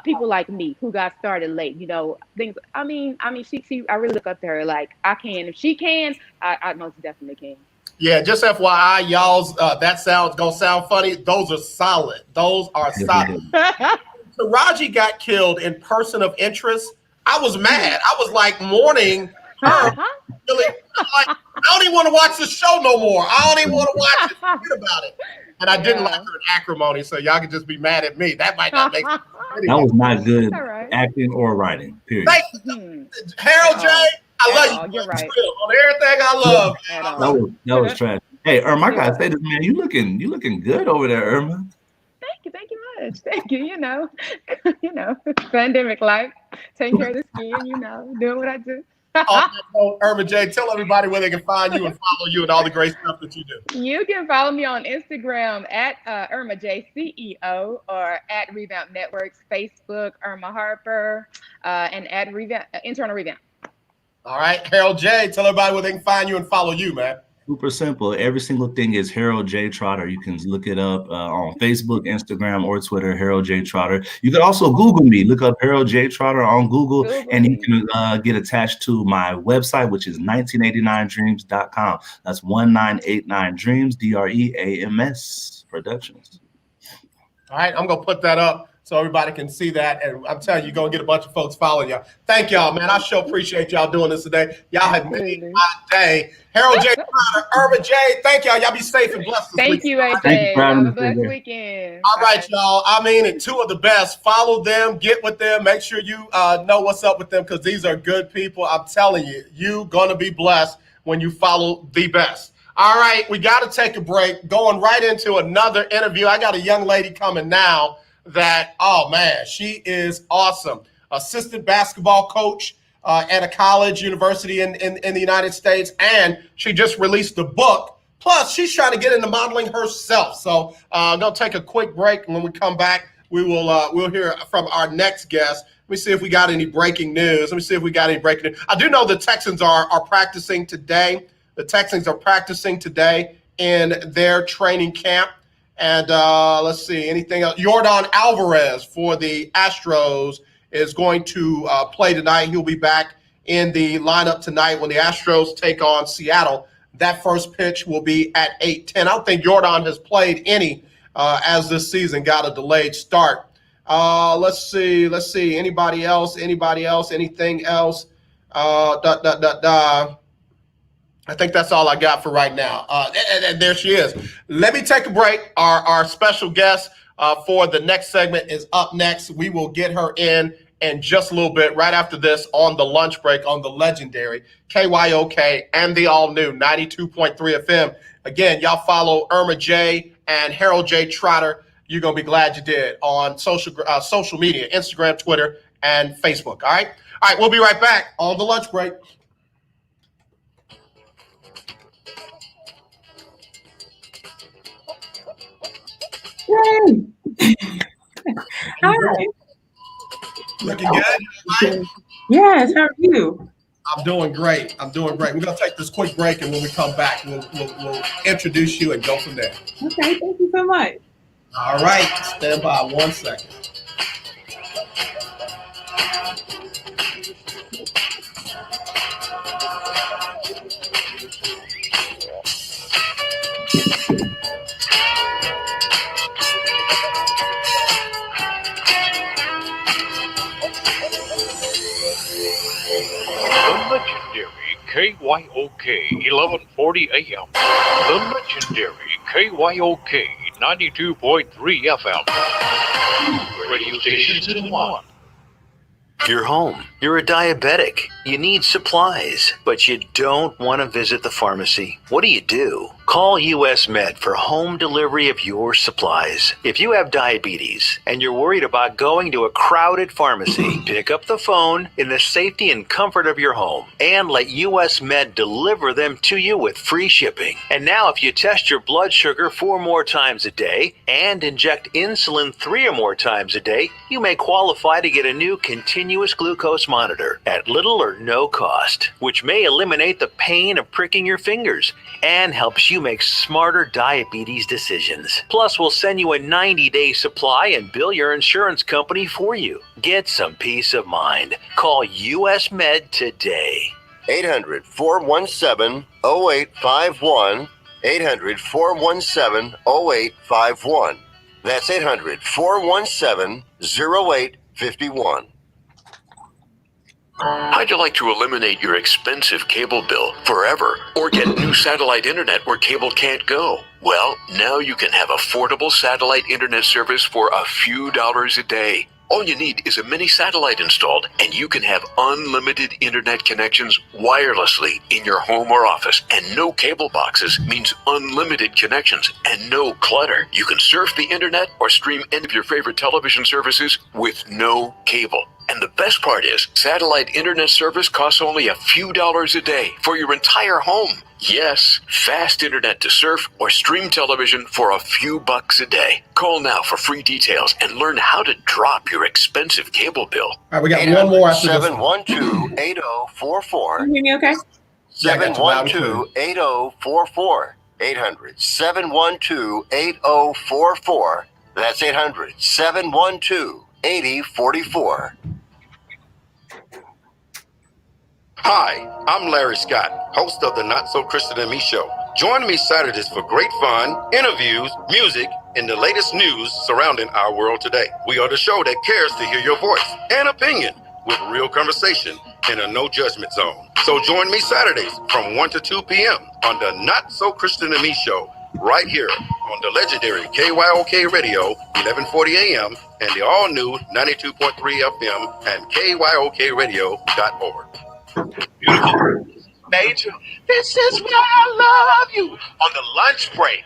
people like me who got started late, you know, things. I mean, she I really look up to her. Like I can, if she can, I most definitely can. Yeah, just FYI, y'all's that sounds gonna sound funny. Those are solid. Those are solid. Taraji got killed in Person of Interest. I was mad. I was like mourning her. Really, like, I don't even want to watch the show no more. I don't even want to watch it. Forget about it. And I didn't like her in Acrimony, so y'all can just be mad at me. That might not make sense. That was not good acting or writing, period. Harold J, I love you. You're right. On everything I love. That was trash. Hey, Erma, I gotta say this, man. You looking good over there, Erma. Thank you much. Thank you. You know, pandemic life, taking care of the skin, you know, doing what I do. Erma J, tell everybody where they can find you and follow you and all the great stuff that you do. You can follow me on Instagram at Erma J CEO or at Revamp Networks, Facebook, Erma Harper, and at Internal Revamp. All right, Harold J, tell everybody where they can find you and follow you, man. Super simple. Every single thing is Harold Jay Trotter. You can look it up on Facebook, Instagram, or Twitter, Harold Jay Trotter. You can also Google me. Look up Harold Jay Trotter on Google, and you can get attached to my website, which is 1989dreams.com. That's 1989dreams, DREAMS Productions. All right, I'm going to put that up so everybody can see that. And I'm telling you, you're going to get a bunch of folks following y'all. Thank y'all, man. I sure appreciate y'all doing this today. Y'all have made my day. Harold Jay Trotter, Erma J, thank y'all. Y'all be safe and blessed. Thank you, AJ. Have a blessed weekend. All right, y'all. I mean it. Two of the best. Follow them. Get with them. Make sure you know what's up with them because these are good people. I'm telling you, you're going to be blessed when you follow the best. All right, we got to take a break. Going right into another interview. I got a young lady coming now that, oh, man, she is awesome. Assistant basketball coach at a college, university in the United States, and she just released a book. Plus, she's trying to get into modeling herself. So I'm going to take a quick break, and when we come back, we'll hear from our next guest. Let me see if we got any breaking news. I do know the Texans are practicing today. The Texans are practicing today in their training camp. And let's see, anything else? Yordan Alvarez for the Astros is going to play tonight. He'll be back in the lineup tonight when the Astros take on Seattle. That first pitch will be at 8:10. I don't think Yordan has played any as this season got a delayed start. Let's see. Anybody else? Anything else? I think that's all I got for right now. And there she is. Let me take a break. Our special guest for the next segment is up next. We will get her in just a little bit right after this on the lunch break on the legendary KYOK and the all-new 92.3 FM. Again, y'all follow Erma J and Harold Jay Trotter. You're going to be glad you did on social media, Instagram, Twitter, and Facebook. All right, we'll be right back on the lunch break. Hi. Looking good? Right? Yes, how are you? I'm doing great. I'm doing great. We're going to take this quick break, and when we come back, we'll introduce you and go from there. Okay, thank you so much. All right. Stand by 1 second. The legendary KYOK 1140 AM. The legendary KYOK 92.3 FM. Radio stations in one. You're home. You're a diabetic. You need supplies, but you don't want to visit the pharmacy. What do? Call US Med for home delivery of your supplies. If you have diabetes and you're worried about going to a crowded pharmacy, pick up the phone in the safety and comfort of your home and let US Med deliver them to you with free shipping. And now if you test your blood sugar 4 more times a day and inject insulin 3 or more times a day, you may qualify to get a new continuous glucose monitor at little or no cost, which may eliminate the pain of pricking your fingers and helps you make smarter diabetes decisions. Plus, we'll send you a 90-day supply and bill your insurance company for you. Get some peace of mind. Call US Med today. 800-417-0851. 800-417-0851. That's 800-417-0851. How'd you like to eliminate your expensive cable bill forever or get new satellite internet where cable can't go? Well, now you can have affordable satellite internet service for a few dollars a day. All you need is a mini satellite installed, and you can have unlimited internet connections wirelessly in your home or office. And no cable boxes means unlimited connections and no clutter. You can surf the internet or stream any of your favorite television services with no cable. And the best part is, satellite internet service costs only a few dollars a day for your entire home. Yes, fast internet to surf or stream television for a few bucks a day. Call now for free details and learn how to drop your expensive cable bill. All right, we got one more after this. 712-8044. Can you hear me okay? 712-8044. 800-712-8044. That's 800-712-8044. Hi, I'm Larry Scott, host of the Not So Christian and Me show. Join me Saturdays for great fun, interviews, music, and the latest news surrounding our world today. We are the show that cares to hear your voice and opinion with real conversation in a no judgment zone. So join me Saturdays from 1 to 2 p.m. on the Not So Christian and Me show, right here on the legendary KYOK Radio, 1140 AM, and the all-new 92.3 FM and KYOKradio.org. Major, this is why I love you on the lunch break.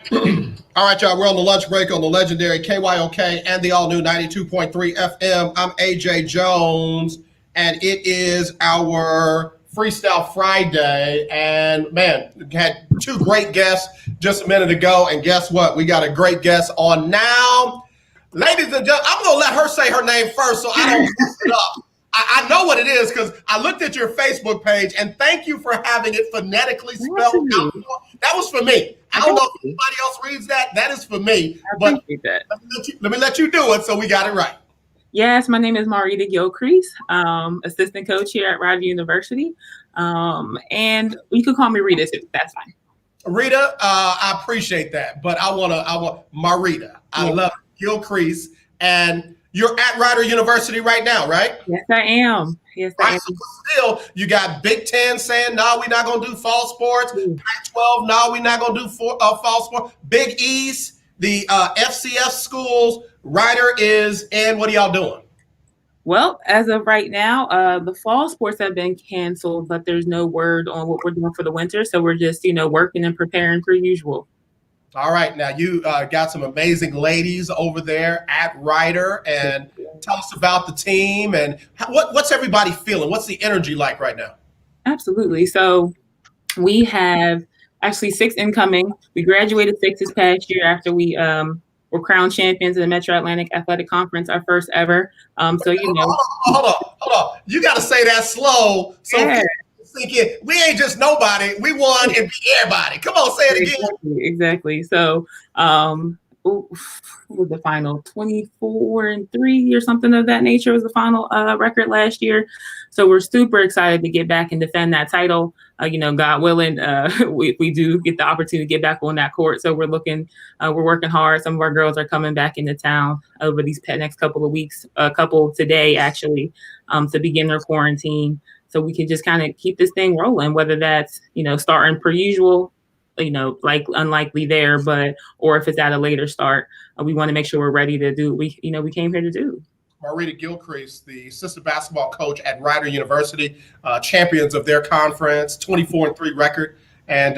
All right, y'all, we're on the lunch break on the legendary KYOK and the all-new 92.3 FM. I'm AJ Jones, and it is our Freestyle Friday. And, man, we had 2 great guests just a minute ago, and guess what? We got a great guest on now. Ladies and gentlemen, I'm going to let her say her name first so I don't mess it up. I know what it is because I looked at your Facebook page, and thank you for having it phonetically spelled out. That was for me. I don't know if anybody else reads that. That is for me. I appreciate that. Let me let you do it so we got it right. Yes, my name is Marritta Gillcrease, assistant coach here at Rival University. And you can call me Rita too. That's fine. Rita, I appreciate that. But I want Marritta. I love Gillcrease. And you're at Rider University right now, right? Yes, I am. Yes, I am. So still, you got Big Ten saying, no, we're not going to do fall sports. Pac-12, no, we're not going to do fall sports. Big East, the FCS schools, Rider is in. What are y'all doing? Well, as of right now, the fall sports have been canceled, but there's no word on what we're doing for the winter. So we're just, working and preparing per usual. All right. Now, you got some amazing ladies over there at Rider, and tell us about the team and what's everybody feeling? What's the energy like right now? Absolutely. So we have actually 6 incoming. We graduated 6 this past year after we we're crowned champions in the Metro Atlantic Athletic Conference, our first ever. So, you know. Hold on. You got to say that slow. So yeah. Sink in. We ain't just nobody. We won and beat everybody. Come on, say it again. Exactly. So, what was the final? 24-3 or something of that nature was the final record last year. So we're super excited to get back and defend that title. You know, God willing, we do get the opportunity to get back on that court. So we're working hard. Some of our girls are coming back into town over these next couple of weeks, a couple today actually, to begin their quarantine. So we can just kind of keep this thing rolling, whether that's, you know, starting per usual, you know, like unlikely there, or if it's at a later start, we want to make sure we're ready to do what we came here to do. Marritta Gillcrease, the assistant basketball coach at Rider University, champions of their conference, 24-3 record. And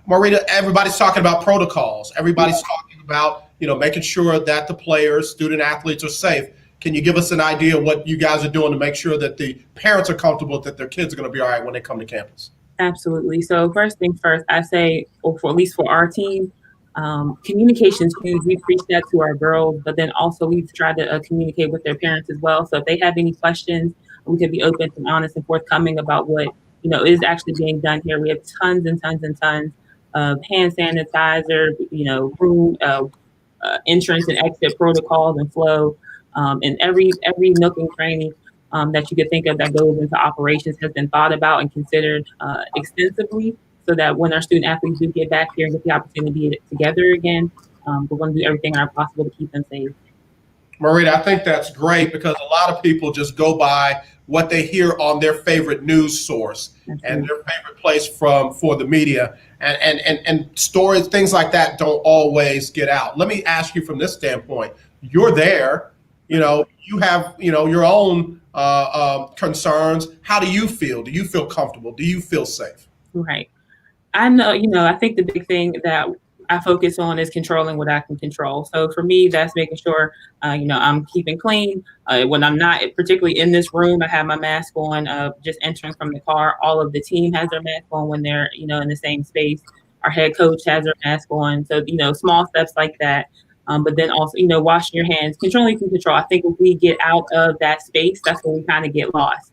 Marritta, everybody's talking about protocols. Everybody's talking about, you know, making sure that the players, student athletes are safe. Can you give us an idea of what you guys are doing to make sure that the parents are comfortable that their kids are going to be all right when they come to campus? Absolutely. So first things first, I say, or for at least for our team, communication is huge. We preach that to our girls, but then also we've tried to communicate with their parents as well. So if they have any questions, we can be open and honest and forthcoming about what, you know, is actually being done here. We have tons and tons and tons of hand sanitizer, you know, room entrance and exit protocols and flow, and every nook and cranny that you could think of that goes into operations has been thought about and considered extensively, so that when our student athletes do get back here and get the opportunity to be together again, we're going to do everything possible to keep them safe. Marritta, I think that's great because a lot of people just go by what they hear on their favorite news source and their favorite place for the media, and stories, things like that don't always get out. Let me ask you from this standpoint. You're there, you know, you have, you know, your own concerns. How do you feel? Do you feel comfortable? Do you feel safe? Right. I know, you know, I think the big thing that I focus on is controlling what I can control. So for me, that's making sure, you know, I'm keeping clean. When I'm not particularly in this room, I have my mask on, just entering from the car. All of the team has their mask on when they're, you know, in the same space. Our head coach has their mask on. So, you know, small steps like that. But then also, you know, washing your hands, controlling you can control. I think if we get out of that space, that's when we kind of get lost.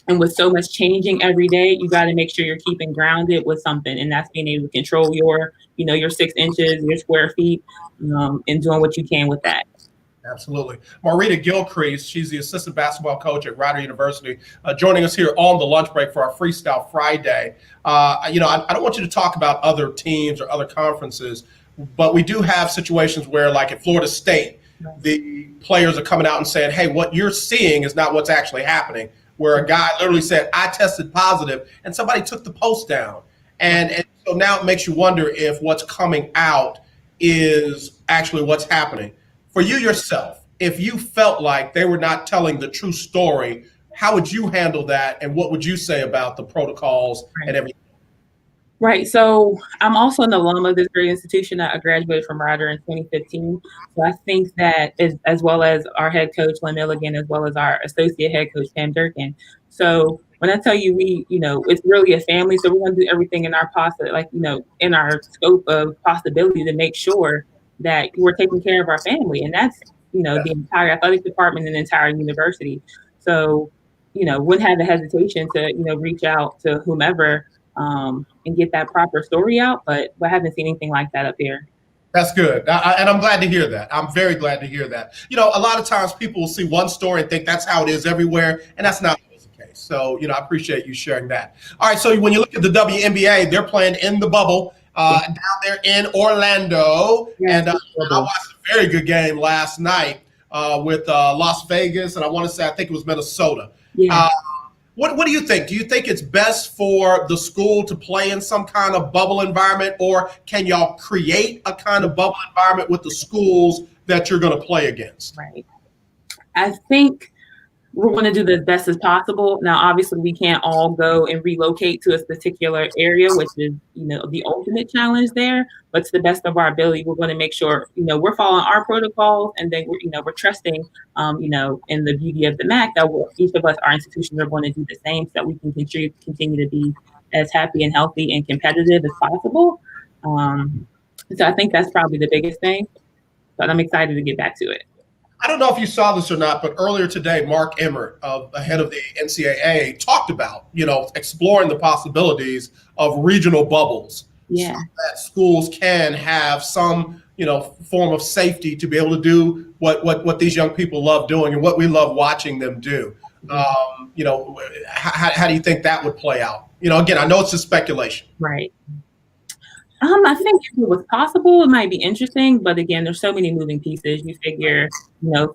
And with so much changing every day, you got to make sure you're keeping grounded with something. And that's being able to control your, you know, your 6 inches, your square feet, and doing what you can with that. Absolutely. Marritta Gillcrease, she's the assistant basketball coach at Rider University, joining us here on the lunch break for our Freestyle Friday. You know, I don't want you to talk about other teams or other conferences, but we do have situations where, like at Florida State, the players are coming out and saying, hey, what you're seeing is not what's actually happening, where a guy literally said, I tested positive, and somebody took the post down. And so now it makes you wonder if what's coming out is actually what's happening. For you yourself, if you felt like they were not telling the true story, how would you handle that, and what would you say about the protocols and everything? Right. So I'm also an alum of this great institution. I graduated from Rider in 2015. So I think that as well as our head coach, Lynn Milligan, as well as our associate head coach, Pam Durkin. So when I tell you, you know, it's really a family. So we're going to do everything in our in our scope of possibility to make sure that we're taking care of our family. And that's, you know, the entire athletic department and the entire university. So, you know, wouldn't have the hesitation to, you know, reach out to whomever and get that proper story out, but I haven't seen anything like that up here. That's good. And I'm glad to hear that. I'm very glad to hear that. You know, a lot of times people will see one story and think that's how it is everywhere, and that's not always the case. So, you know, I appreciate you sharing that. All right, so when you look at the WNBA, they're playing in the bubble down there in Orlando. And I watched a very good game last night with Las Vegas, and I think it was Minnesota. Yeah. What do you think? Do you think it's best for the school to play in some kind of bubble environment, or can y'all create a kind of bubble environment with the schools that you're going to play against? Right. I think we're going to do the best as possible. Now, obviously, we can't all go and relocate to a particular area, which is, you know, the ultimate challenge there. But to the best of our ability, we're going to make sure, you know, we're following our protocols, and then we're trusting, you know, in the beauty of the MAC that each of us, our institutions, are going to do the same, so that we can continue to be as happy and healthy and competitive as possible. So I think that's probably the biggest thing. but I'm excited to get back to it. I don't know if you saw this or not, but earlier today, Mark Emmert, the head of the NCAA, talked about, exploring the possibilities of regional bubbles. Yeah. So that schools can have some, form of safety to be able to do what these young people love doing and what we love watching them do. How do you think that would play out? Again, I know it's just speculation. Right. I think if it was possible, it might be interesting, but again, there's so many moving pieces. You figure,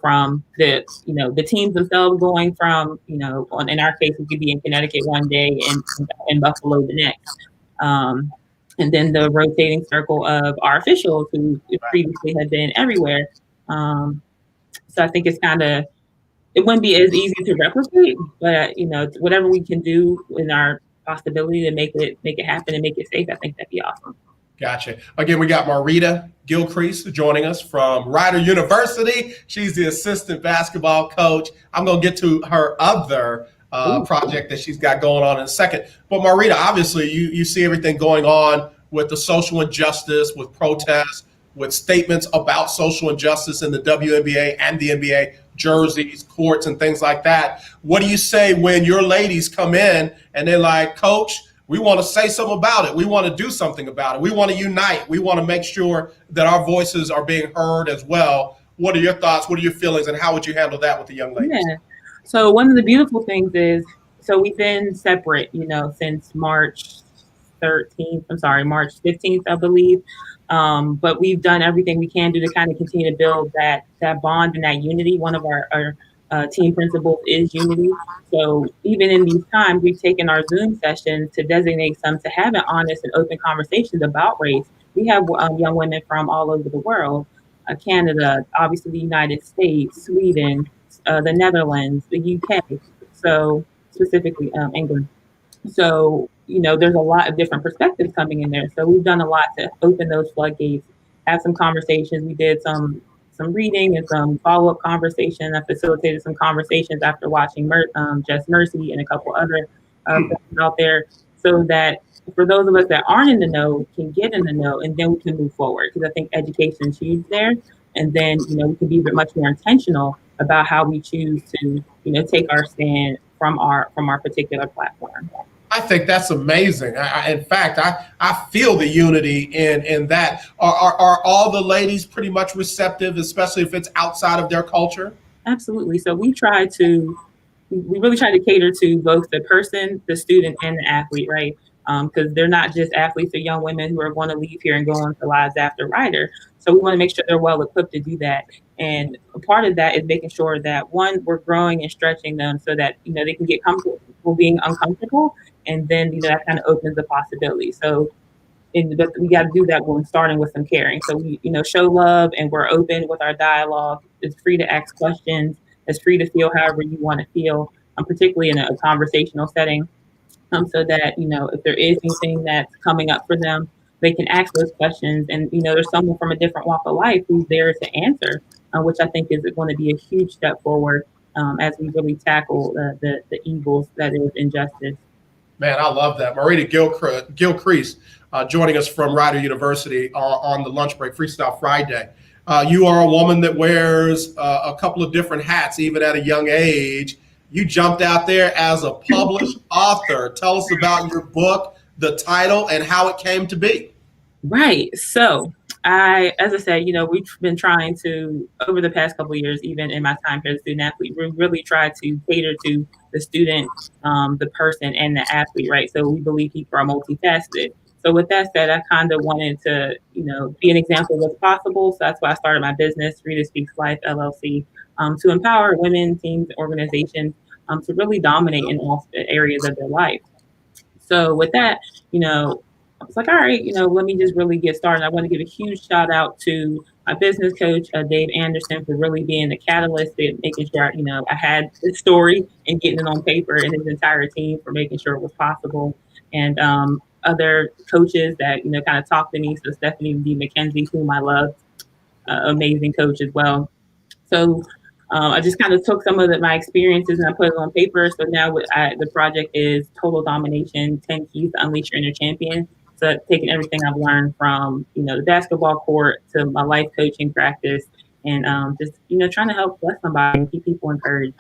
from the teams themselves going from, in our case, we could be in Connecticut one day and in Buffalo the next. And then the rotating circle of our officials who previously had been everywhere. So I think it's it wouldn't be as easy to replicate, but whatever we can do in our possibility to make it happen and make it safe, I think that'd be awesome. Gotcha. Again, we got Marritta Gillcrease joining us from Rider University. She's the assistant basketball coach. I'm going to get to her other project that she's got going on in a second. But Marritta, obviously, you see everything going on with the social injustice, with protests, with statements about social injustice in the WNBA and the NBA, jerseys, courts, and things like that. What do you say when your ladies come in and they're like, Coach, we want to say something about it. We want to do something about it. We want to unite. We want to make sure that our voices are being heard as well. What are your thoughts? What are your feelings? And how would you handle that with the young ladies? Yeah. So one of the beautiful things is, we've been separate, since March 15th, I believe. But we've done everything we can do to kind of continue to build that bond and that unity. One of our team principles is unity. So even in these times, we've taken our Zoom sessions to designate some to have an honest and open conversations about race. We have young women from all over the world, Canada, obviously the United States, Sweden, the Netherlands, the UK, so specifically England. So, there's a lot of different perspectives coming in there. So we've done a lot to open those floodgates, have some conversations. We did some reading and some follow-up conversation. I facilitated some conversations after watching Just Mercy and a couple other out there, so that for those of us that aren't in the know can get in the know, and then we can move forward. Because I think education is huge there. And then, we can be much more intentional about how we choose to, take our stand from our particular platform. I think that's amazing. In fact, I feel the unity in that. Are all the ladies pretty much receptive, especially if it's outside of their culture? Absolutely. So we really try to cater to both the person, the student, and the athlete, right? Because they're not just athletes, they're young women who are going to leave here and go on to lives after Rider. So we want to make sure they're well equipped to do that. And a part of that is making sure that, one, we're growing and stretching them so that, they can get comfortable being uncomfortable. And then, that kind of opens the possibility. So but we got to do that when starting with some caring. So we, show love, and we're open with our dialogue. It's free to ask questions. It's free to feel however you want to feel, particularly in a conversational setting. So that, if there is anything that's coming up for them, they can ask those questions. And, there's someone from a different walk of life who's there to answer, which I think is going to be a huge step forward as we really tackle the evils that is injustice. Man, I love that. Marritta Gillcrease joining us from Rider University on the lunch break, Freestyle Friday. You are a woman that wears a couple of different hats, even at a young age. You jumped out there as a published author. Tell us about your book, the title, and how it came to be. Right. So as I said, we've been trying to, over the past couple of years, even in my time here as a student athlete, we really try to cater to the student, the person, and the athlete, right? So we believe people are multifaceted. So with that said, I kind of wanted to, be an example of what's possible. So that's why I started my business, Rita Speaks Life, LLC, to empower women, teams, organizations, to really dominate in all areas of their life. So with that, I was like, all right, let me just really get started. I want to give a huge shout out to my business coach, Dave Anderson, for really being the catalyst and making sure, I had this story and getting it on paper, and his entire team for making sure it was possible. And other coaches that, kind of talked to me. So Stephanie D. McKenzie, whom I love, amazing coach as well. So I just kind of took some of my experiences and I put it on paper. So now the project is Total Domination, 10 Keys to Unleash Your Inner Champion. So taking everything I've learned from, the basketball court to my life coaching practice and just, trying to help bless somebody and keep people encouraged.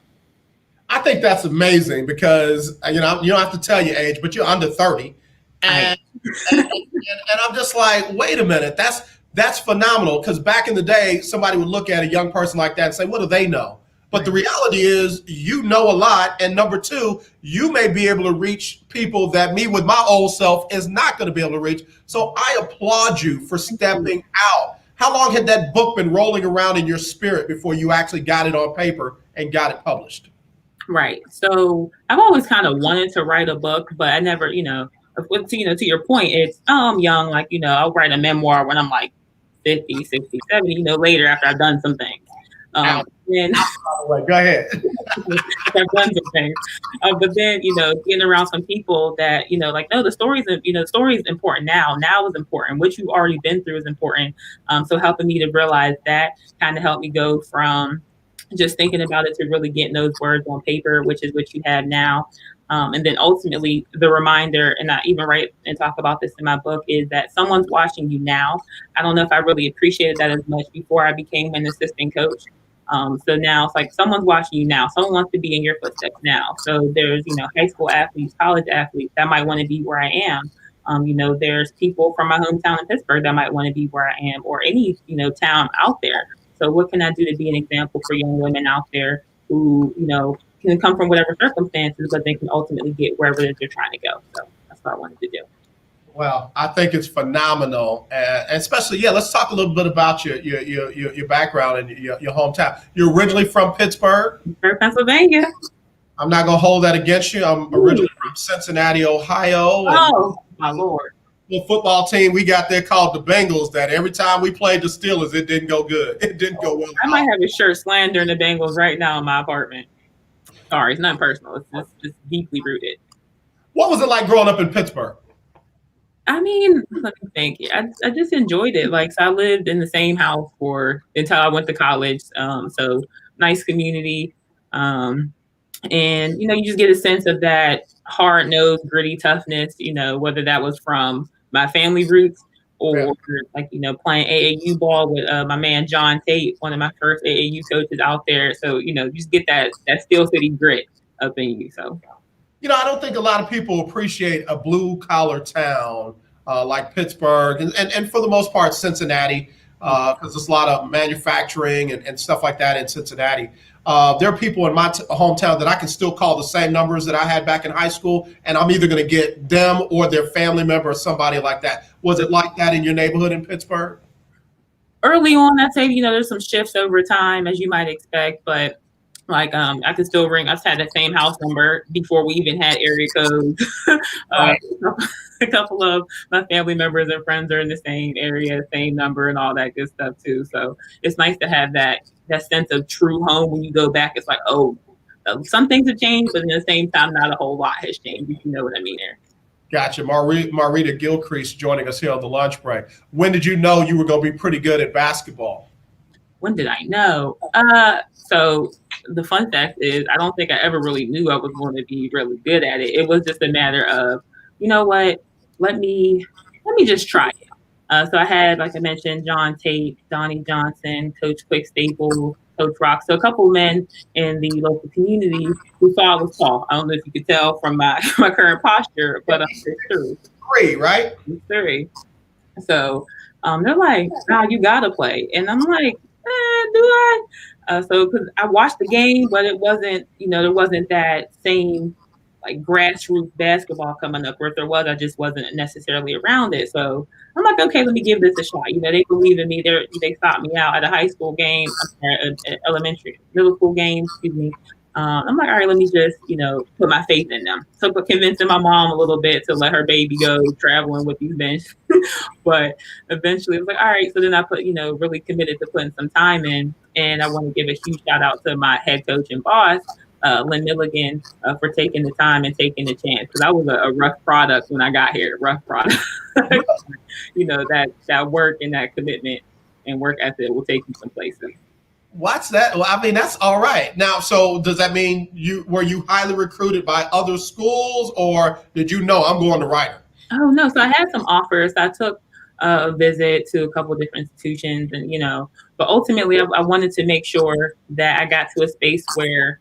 I think that's amazing because, you don't have to tell your age, but you're under 30. And I'm just like, wait a minute, that's phenomenal. Because back in the day, somebody would look at a young person like that and say, what do they know? But the reality is you know a lot. And number two, you may be able to reach people that me with my old self is not going to be able to reach. So I applaud you for stepping out. How long had that book been rolling around in your spirit before you actually got it on paper and got it published? Right. So I've always kind of wanted to write a book, but I never, to your point, it's, I'm young, like, I'll write a memoir when I'm like 50, 60, 70, later after I've done some things. Then, go ahead. I've done some things. But then, getting around some people that, like, no, the story is important now. Now is important. What you've already been through is important. So helping me to realize that kind of helped me go from just thinking about it to really getting those words on paper, which is what you have now. And then ultimately the reminder, and I even write and talk about this in my book, is that someone's watching you now. I don't know if I really appreciated that as much before I became an assistant coach. So now it's like someone's watching you now. Someone wants to be in your footsteps now. So there's, high school athletes, college athletes that might want to be where I am. There's people from my hometown in Pittsburgh that might want to be where I am, or any, town out there. So what can I do to be an example for young women out there who, can come from whatever circumstances, but they can ultimately get wherever it is they're trying to go. So that's what I wanted to do. Well, I think it's phenomenal, and especially, let's talk a little bit about your background and your hometown. You're originally from Pittsburgh, Pennsylvania. I'm not gonna hold that against you. I'm originally from Cincinnati, Ohio. Oh, my Lord. The football team we got there called the Bengals, that every time we played the Steelers, it didn't go good. It didn't go well. I might have a shirt slandering the Bengals right now in my apartment. Sorry, it's not personal. It's just deeply rooted. What was it like growing up in Pittsburgh? I mean, let me think. I just enjoyed it. Like, so I lived in the same house until I went to college. So nice community. And, you just get a sense of that hard-nosed, gritty toughness, whether that was from my family roots or like, playing AAU ball with my man, John Tate, one of my first AAU coaches out there. So, you just get that Steel City grit up in you. So, I don't think a lot of people appreciate a blue collar town like Pittsburgh and for the most part, Cincinnati, because there's a lot of manufacturing and stuff like that in Cincinnati. There are people in my hometown that I can still call the same numbers that I had back in high school, and I'm either going to get them or their family member or somebody like that. Was it like that in your neighborhood in Pittsburgh? Early on, I'd say, there's some shifts over time, as you might expect, but like, I could still ring. I've had the same house number before we even had area codes. A couple of my family members and friends are in the same area, same number, and all that good stuff too. So it's nice to have that sense of true home when you go back. It's like, oh, some things have changed, but at the same time, not a whole lot has changed. If you know what I mean there. Gotcha. Marritta Gillcrease joining us here on the lunch break. When did you know you were going to be pretty good at basketball? When did I know? So the fun fact is, I don't think I ever really knew I was going to be really good at it. It was just a matter of, you know what, let me just try it. So I had, like I mentioned, John Tate, Donnie Johnson, Coach Quick Staples, Coach Rock. So a couple men in the local community who thought I was tall. I don't know if you could tell from my current posture, but I'm true. 3, right? 3. So they're like, "Nah, you gotta play," and I'm like, "Do I?" So because I watched the game, but it wasn't, there wasn't that same like grassroots basketball coming up. Or if there was, I just wasn't necessarily around it. So I'm like, okay, let me give this a shot. They believe in me. They sought me out at a high school game, middle school game, excuse me. I'm like, all right, let me just, put my faith in them. So convincing my mom a little bit to let her baby go traveling with these men. But eventually it was like, all right. So then I put, really committed to putting some time in. And I want to give a huge shout out to my head coach and boss, Lynn Milligan, for taking the time and taking the chance. Because I was a rough product when I got here, rough product. That work and that commitment and work ethic will take you some places. What's that? Well, I mean, that's all right. Now, so does that mean were you highly recruited by other schools, or did you know I'm going to Rider? Oh no, so I had some offers. I took a visit to a couple of different institutions, and but ultimately, I wanted to make sure that I got to a space where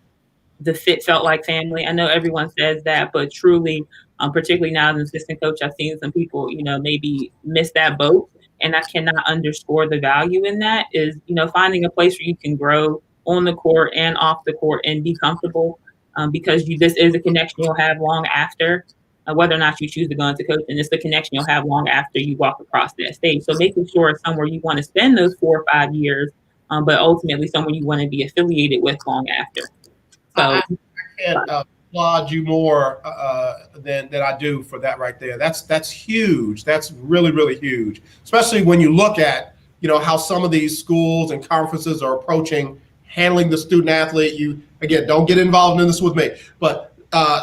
the fit felt like family. I know everyone says that, but truly, particularly now as an assistant coach, I've seen some people, maybe miss that boat. And I cannot underscore the value in that is, finding a place where you can grow on the court and off the court and be comfortable, because this is a connection you'll have long after, whether or not you choose to go into coaching. It's the connection you'll have long after you walk across that stage. So making sure it's somewhere you want to spend those 4 or 5 years, but ultimately somewhere you want to be affiliated with long after. So I can't applaud you more than I do for that right there. That's huge. That's really, really huge, especially when you look at, how some of these schools and conferences are approaching handling the student athlete. You, again, don't get involved in this with me, but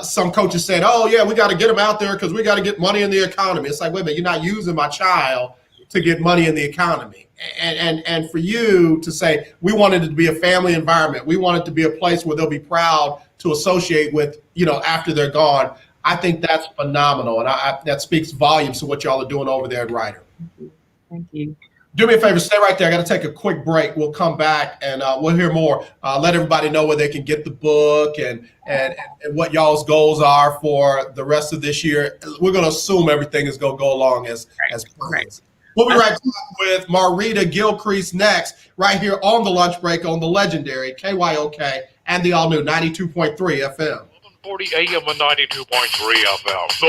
some coaches said, oh, yeah, we got to get them out there because we got to get money in the economy. It's like, wait a minute, you're not using my child to get money in the economy. And for you to say, we wanted it to be a family environment. We want it to be a place where they'll be proud to associate with, after they're gone. I think that's phenomenal. And that speaks volumes to what y'all are doing over there at Ryder. Thank you. Do me a favor, stay right there. I got to take a quick break. We'll come back and we'll hear more. Let everybody know where they can get the book and what y'all's goals are for the rest of this year. We're going to assume everything is going to go along as planned. We'll be right back with Marritta Gillcrease next, right here on the lunch break on the legendary KYOK and the all-new 92.3 FM. 40 AM and 92.3 FM. The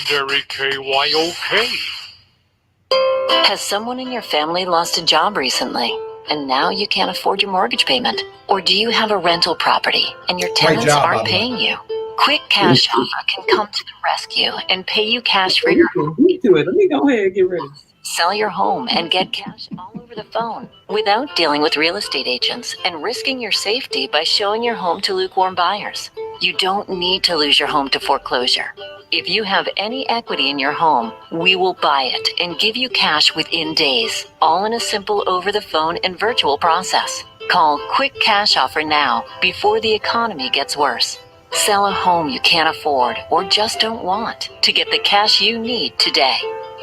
legendary KYOK. Has someone in your family lost a job recently, and now you can't afford your mortgage payment? Or do you have a rental property, and your tenants aren't paying you? Quick Cash Offer can come to the rescue and pay you cash for your home. Let me go ahead and get ready. Sell your home and get cash all over the phone without dealing with real estate agents and risking your safety by showing your home to lukewarm buyers. You don't need to lose your home to foreclosure. If you have any equity in your home, we will buy it and give you cash within days, all in a simple over-the-phone and virtual process. Call Quick Cash Offer now before the economy gets worse. Sell a home you can't afford or just don't want to get the cash you need today.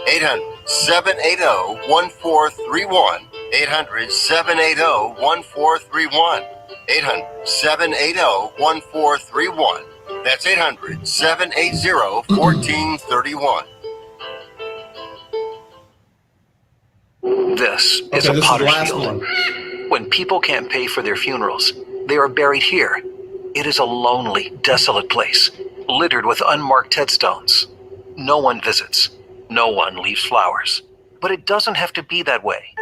800-780-1431. 800-780-1431. 800-780-1431. That's 800-780-1431. This is a potter's field. When people can't pay for their funerals, they are buried here. It is a lonely, desolate place, littered with unmarked headstones. No one visits. No one leaves flowers. But it doesn't have to be that way.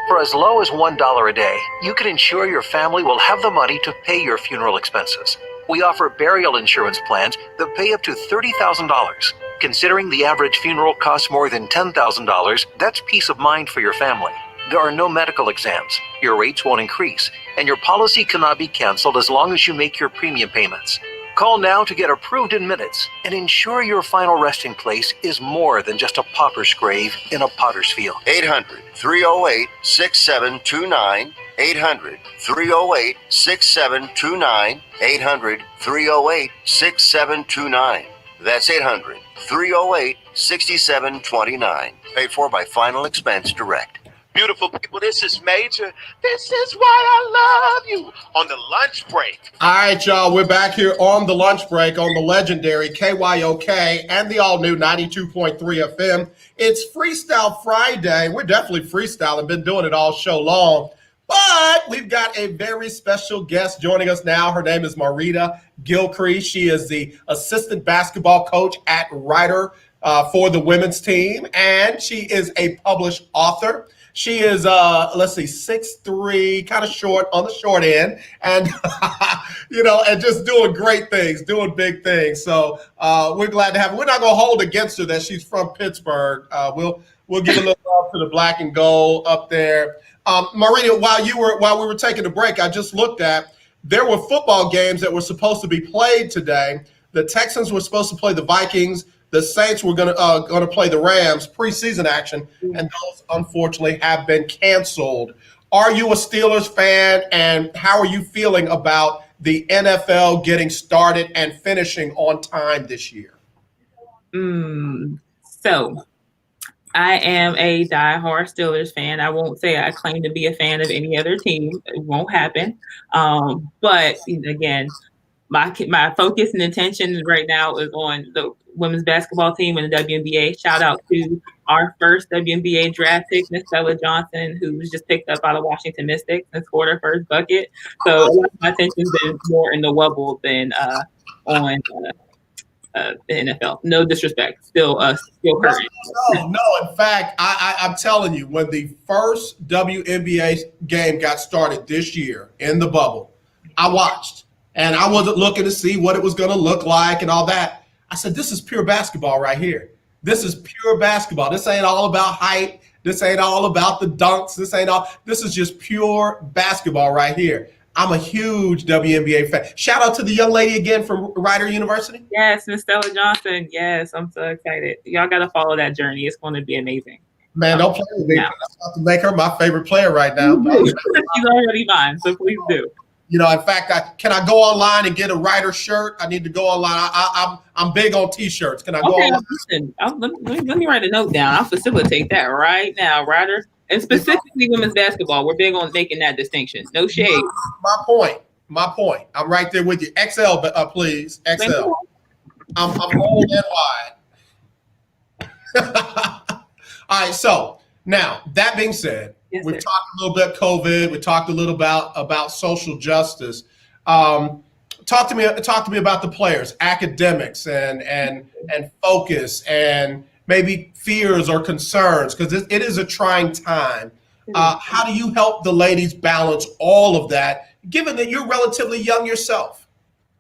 For as low as $1 a day, you can ensure your family will have the money to pay your funeral expenses. We offer burial insurance plans that pay up to $30,000. Considering the average funeral costs more than $10,000, that's peace of mind for your family. There are no medical exams, your rates won't increase, and your policy cannot be canceled as long as you make your premium payments. Call now to get approved in minutes and ensure your final resting place is more than just a pauper's grave in a potter's field. 800-308-6729. 800-308-6729. 800-308-6729. That's 800-308-6729. Paid for by Final Expense Direct. Beautiful people, this is Major. This is why I love you on the lunch break. All right, y'all, we're back here on the lunch break on the legendary KYOK and the all-new 92.3 FM. It's Freestyle Friday. We're definitely freestyling, been doing it all show long. But we've got a very special guest joining us now. Her name is Marritta Gillcrease. She is the assistant basketball coach at Ryder for the women's team, and she is a published author. She is, 6'3", kind of short on the short end, and, and just doing great things, doing big things. So we're glad to have her. We're not going to hold against her that she's from Pittsburgh. We'll give a little love to the black and gold up there. Marritta, while we were taking a break, I just looked at, there were football games that were supposed to be played today. The Texans were supposed to play the Vikings. The Saints were going to play the Rams, preseason action, and those unfortunately have been canceled. Are you a Steelers fan, and how are you feeling about the NFL getting started and finishing on time this year? So I am a diehard Steelers fan. I won't say I claim to be a fan of any other team. It won't happen. But again, my focus and attention right now is on the women's basketball team and the WNBA. Shout out to our first WNBA draft pick, Miss Stella Johnson, who was just picked up out of Washington Mystics and scored her first bucket. So a lot of my attention's been more in the Wubble than on the NFL. No disrespect, still current. No. In fact, I'm telling you, when the first WNBA game got started this year in the bubble, I watched. And I wasn't looking to see what it was going to look like and all that. I said, this is pure basketball right here. This is pure basketball. This ain't all about hype. This ain't all about the dunks. This is just pure basketball right here. I'm a huge WNBA fan. Shout out to the young lady again from Rider University. Yes, Miss Stella Johnson. Yes, I'm so excited. Y'all got to follow that journey. It's going to be amazing. Man, don't play with me. I'm about to make her my favorite player right now. She's already mine, so please do. You know, in fact, can I go online and get a Rider shirt? I need to go online. I'm big on T-shirts. Can I go online? Listen, let me write a note down. I'll facilitate that right now, Rider. And specifically women's basketball, we're big on making that distinction. No shade. My point. I'm right there with you. XL, please. XL. I'm old and wide. All right, so now that being said, we've talked a little bit COVID. We talked a little about social justice. Talk to me about the players, academics, and focus, and maybe fears or concerns, because it is a trying time. How do you help the ladies balance all of that, given that you're relatively young yourself?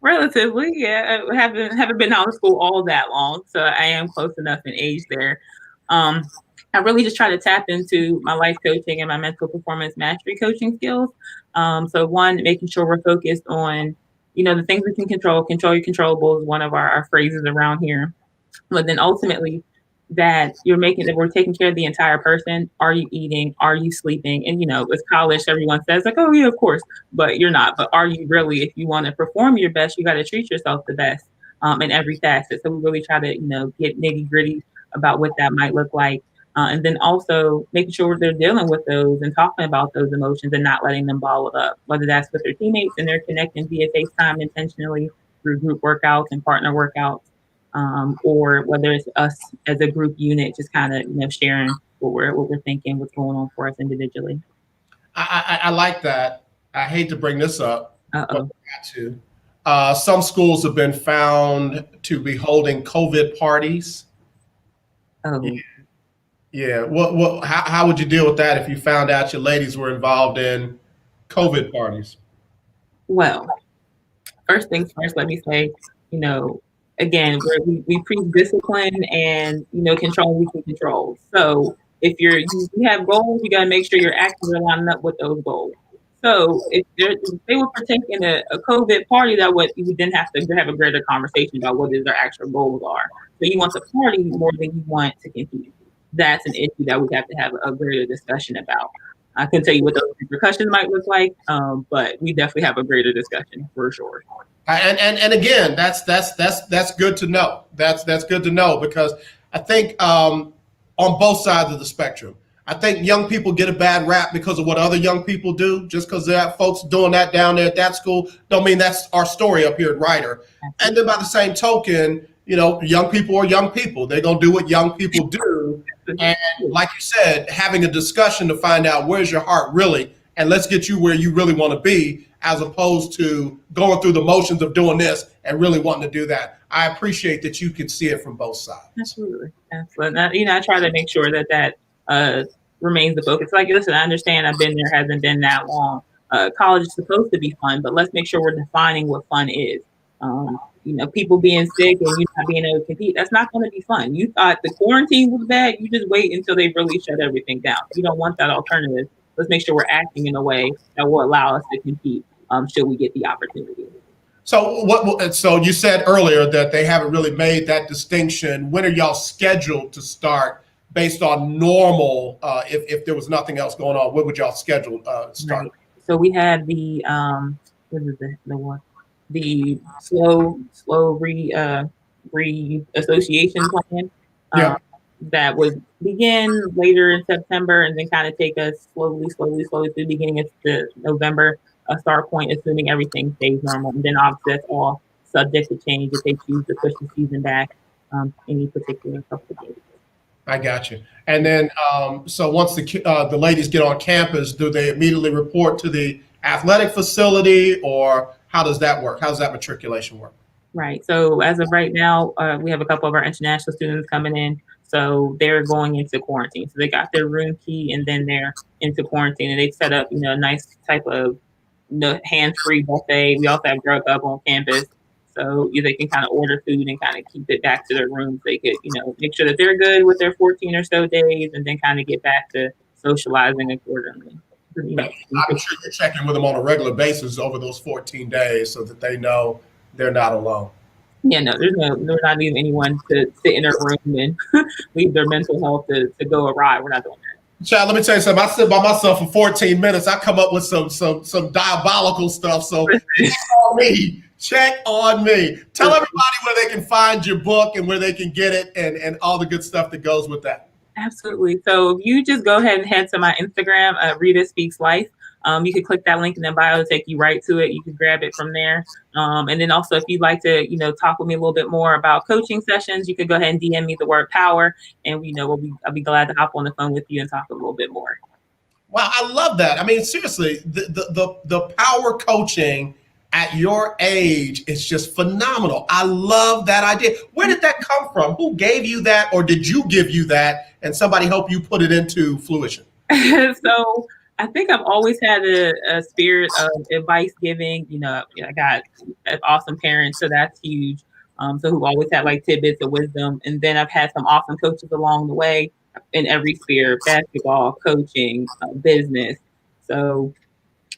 Relatively, yeah. I haven't been out of school all that long, so I am close enough in age there. I really just try to tap into my life coaching and my mental performance mastery coaching skills. So one, making sure we're focused on, the things we can control your controllables, one of our phrases around here. But then ultimately that we're taking care of the entire person. Are you eating? Are you sleeping? And, with college, everyone says like, oh yeah, of course, but you're not. But are you really? If you want to perform your best, you got to treat yourself the best in every facet. So we really try to, get nitty gritty about what that might look like. And then also making sure they're dealing with those and talking about those emotions and not letting them bottle it up, whether that's with their teammates and they're connecting via FaceTime intentionally through group workouts and partner workouts, or whether it's us as a group unit, just kind of, sharing what we're thinking, what's going on for us individually. I like that. I hate to bring this up, but I got to. Some schools have been found to be holding COVID parties. Oh. Yeah. How would you deal with that if you found out your ladies were involved in COVID parties? Well, first things first, let me say, again, we preach discipline and, control we can control. So if you have goals, you got to make sure you're actively lining up with those goals. So if they were partaking in a COVID party, you would then have to have a greater conversation about what their actual goals are. So you want to party more than you want to compete. That's an issue that we have to have a greater discussion about. I can tell you what those repercussions might look like, but we definitely have a greater discussion for sure. And again, that's good to know. That's good to know, because I think on both sides of the spectrum, I think young people get a bad rap because of what other young people do. Just because there are folks doing that down there at that school, don't mean that's our story up here at Rider. And then by the same token, young people are young people. They're going to do what young people do. And like you said, having a discussion to find out where's your heart really, and let's get you where you really want to be, as opposed to going through the motions of doing this and really wanting to do that. I appreciate that you can see it from both sides. Absolutely. I try to make sure that remains the focus. Like, listen, I understand I've been there, hasn't been that long. College is supposed to be fun, but let's make sure we're defining what fun is. People being sick and you not being able to compete, that's not going to be fun. You thought the quarantine was bad, you just wait until they really shut everything down. You don't want that alternative. Let's make sure we're acting in a way that will allow us to compete should we get the opportunity. So you said earlier that they haven't really made that distinction. When are y'all scheduled to start based on normal? If there was nothing else going on, when would y'all schedule start? Right. So we had the slow reassociation plan. that would begin later in September and then kind of take us slowly through the beginning of the November start point, assuming everything stays normal. And then obviously that's all subject to change if they choose to push the season back any particular couple of days. I got you. And then, so once the ladies get on campus, do they immediately report to the athletic facility, or how does that work? How does that matriculation work? Right. So as of right now, we have a couple of our international students coming in. So they're going into quarantine. So they got their room key and then they're into quarantine. And they've set up, a nice type of hands-free buffet. We also have Grubhub on campus. So they can kind of order food and kind of keep it back to their rooms. They could, make sure that they're good with their 14 or so days and then kind of get back to socializing accordingly. I'm sure you're checking with them on a regular basis over those 14 days so that they know they're not alone. Yeah, no, there's not even anyone to sit in their room and leave their mental health to go awry. We're not doing that. Child, let me tell you something. I sit by myself for 14 minutes. I come up with some diabolical stuff. So check on me. Tell everybody where they can find your book and where they can get it and all the good stuff that goes with that. Absolutely. So if you just go ahead and head to my Instagram, Rita Speaks Life. You can click that link in the bio to take you right to it. You can grab it from there. And then also, if you'd like to, talk with me a little bit more about coaching sessions, you could go ahead and DM me the word power, and I'll be glad to hop on the phone with you and talk a little bit more. Wow, I love that. I mean, seriously, the power coaching at your age is just phenomenal. I love that idea. Where did that come from? Who gave you that, or did you give you that, and somebody help you put it into fruition? So I think I've always had a spirit of advice giving. I got awesome parents, so that's huge. So who always had like tidbits of wisdom. And then I've had some awesome coaches along the way in every sphere: basketball, coaching, business. So,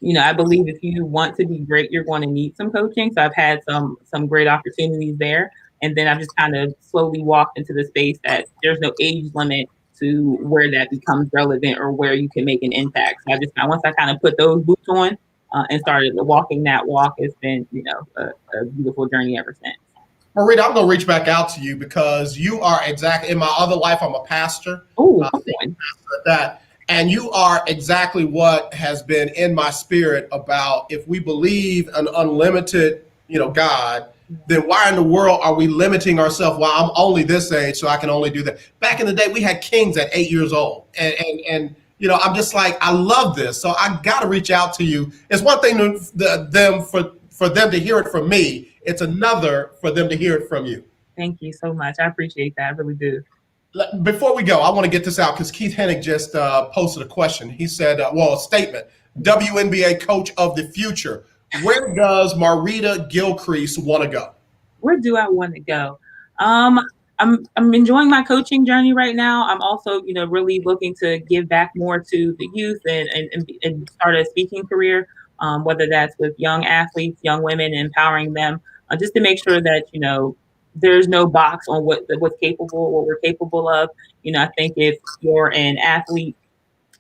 I believe if you want to be great, you're going to need some coaching. So I've had some great opportunities there. And then I've just kind of slowly walked into the space that there's no age limit to where that becomes relevant or where you can make an impact. So once I kind of put those boots on and started walking that walk, it's been, a beautiful journey ever since. Marritta, I'm going to reach back out to you because you are exactly, in my other life, I'm a pastor. And you are exactly what has been in my spirit about if we believe an unlimited, God, then why in the world are we limiting ourselves? Well, I'm only this age, so I can only do that. Back in the day, we had kings at 8 years old. And I'm just like, I love this. So I got to reach out to you. It's one thing for them to hear it from me. It's another for them to hear it from you. Thank you so much. I appreciate that. I really do. Before we go, I want to get this out because Keith Hennig just posted a question. He said, a statement, WNBA coach of the future. Where does Marritta Gillcrease want to go? Where do I want to go? I'm enjoying my coaching journey right now. I'm also, really looking to give back more to the youth and start a speaking career, whether that's with young athletes, young women, empowering them, just to make sure that, there's no box on what we're capable of. I think if you're an athlete,